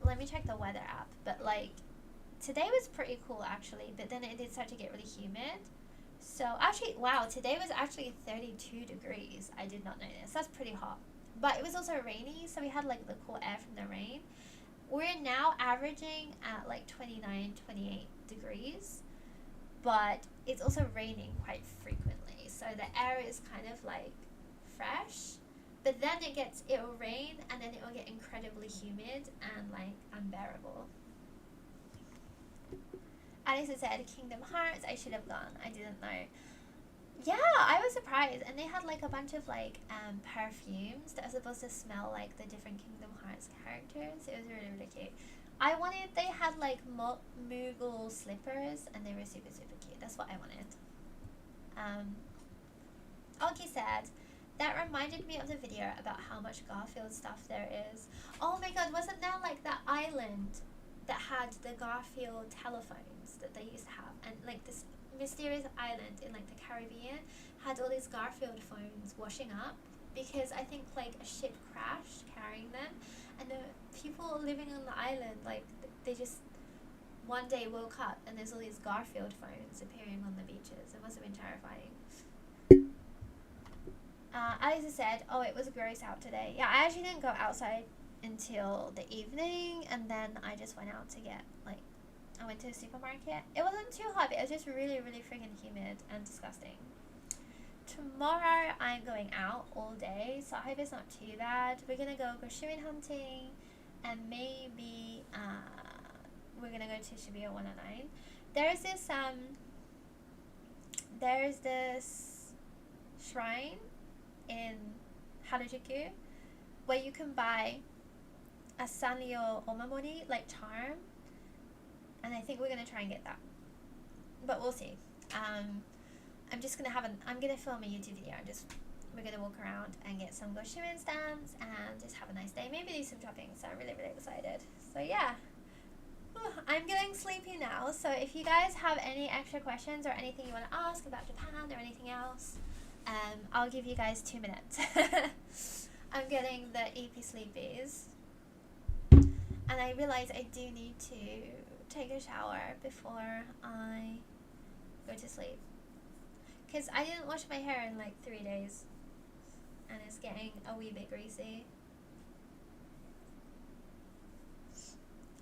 let me check the weather app. But like today was pretty cool actually, but then it did start to get really humid. So actually, wow, today was actually 32 degrees. I did not notice. That's pretty hot. But it was also rainy, so we had like the cool air from the rain. We're now averaging at like 29, 28 degrees, but it's also raining quite frequently. So the air is kind of like fresh, But then it'll rain, and then it'll get incredibly humid and like unbearable. Alice said Kingdom Hearts, I should have gone. I didn't know. Yeah, I was surprised. And they had like a bunch of like perfumes that are supposed to smell like the different Kingdom Hearts characters. It was really, really cute. They had like Moogle slippers, and they were super, super cute. That's what I wanted. Oki said, that reminded me of the video about how much Garfield stuff there is. Oh my god, wasn't there like that island that had the Garfield telephones that they used to have? And like this mysterious island in like the Caribbean had all these Garfield phones washing up because I think like a ship crashed carrying them, and the people living on the island, like they just one day woke up and there's all these Garfield phones appearing on the beaches. It must have been terrifying. Alice said, oh, it was gross out today. Yeah, I actually didn't go outside until the evening, and then I just went out to get, like, I went to the supermarket. It wasn't too hot, but it was just really, really freaking humid and disgusting. Tomorrow, I'm going out all day, so I hope it's not too bad. We're going to go grocery hunting, and maybe we're going to go to Shibuya 109. There's this shrine in Harajuku where you can buy a Sanrio Omamori, like charm, and I think we're gonna try and get that, but we'll see. I'm just gonna I'm gonna film a YouTube video and we're gonna walk around and get some Goshuin stamps and just have a nice day, maybe do some shopping. So I'm really, really excited. So yeah, I'm getting sleepy now, so if you guys have any extra questions or anything you want to ask about Japan or anything else, I'll give you guys 2 minutes. I'm getting the EP sleepies, and I realize I do need to take a shower before I go to sleep, because I didn't wash my hair in like 3 days and it's getting a wee bit greasy.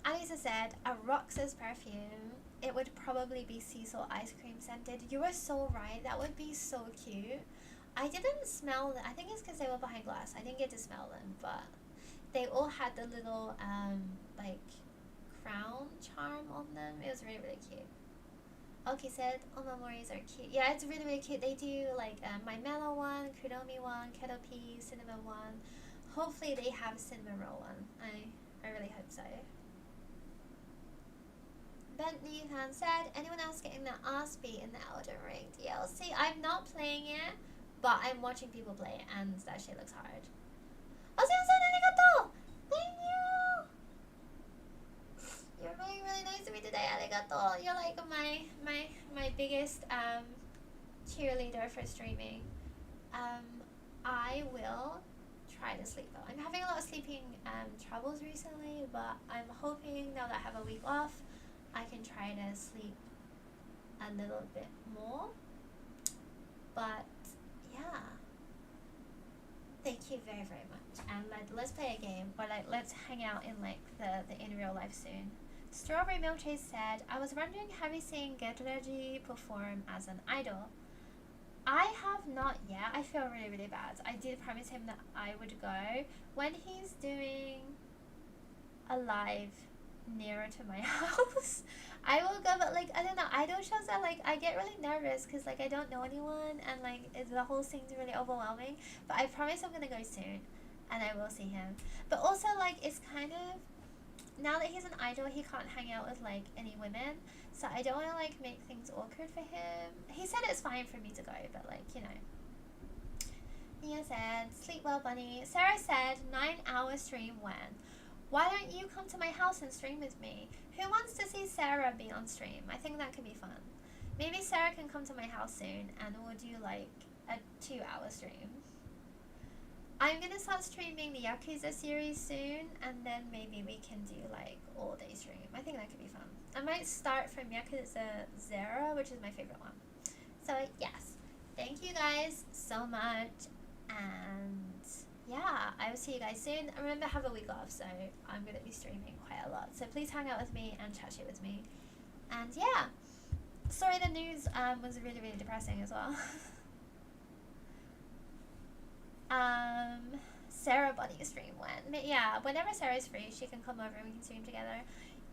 Alisa said, a Roxas perfume. It would probably be sea salt ice cream scented. You were so right. That would be so cute. I didn't smell them. I think it's because they were behind glass. I didn't get to smell them, but they all had the little like crown charm on them. It was really, really cute. Oki said, Omamoris are cute. Yeah, it's really, really cute. They do like my mellow one, kuromi one, kettle pea, cinnamon one. Hopefully they have a cinnamon roll one. I really hope so. Bentley Han said, anyone else getting the RSP in the Elden Ring DLC? I'm not playing it, but I'm watching people play it, and that shit looks hard. Ozio-san, arigato! Thank you! You're being really nice to me today, arigato. You're like my biggest cheerleader for streaming. I will try to sleep well. I'm having a lot of sleeping troubles recently, but I'm hoping now that I have a week off, I can try to sleep a little bit more. But yeah, thank you very, very much, and let's play a game, or like let's hang out in like the in real life soon. Strawberry Milkshake said, I was wondering, have you seen Getreji perform as an idol? I have not yet. I feel really, really bad. I did promise him that I would go when he's doing a live nearer to my house. I will go, but like I don't know, idol shows are like, I get really nervous because like I don't know anyone, and like the whole thing's really overwhelming. But I promise I'm gonna go soon, and I will see him. But also like it's kind of, now that he's an idol, he can't hang out with like any women, so I don't want to like make things awkward for him. He said it's fine for me to go, but like, you know. Nia said, sleep well, bunny. Sarah said, 9-hour stream when? Why don't you come to my house and stream with me? Who wants to see Sarah be on stream? I think that could be fun. Maybe Sarah can come to my house soon and we'll do like a 2-hour stream. I'm gonna start streaming the Yakuza series soon, and then maybe we can do like all-day stream. I think that could be fun. I might start from Yakuza 0, which is my favorite one. So yes, thank you guys so much, and yeah, I will see you guys soon. Remember, I have a week off, so I'm going to be streaming quite a lot. So please hang out with me and chat shit with me. And yeah, sorry the news was really, really depressing as well. Sarah Bunny stream when. But yeah, whenever Sarah's free, she can come over and we can stream together.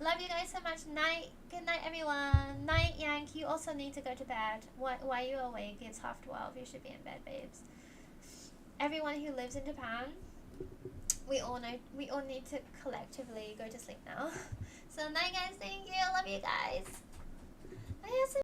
Love you guys so much. Night. Good night, everyone. Night, Yank. You also need to go to bed. Why are you awake? It's 12:30. You should be in bed, babes. Everyone who lives in Japan, we all need to collectively go to sleep now. So night, guys. Thank you. Love you guys. Bye.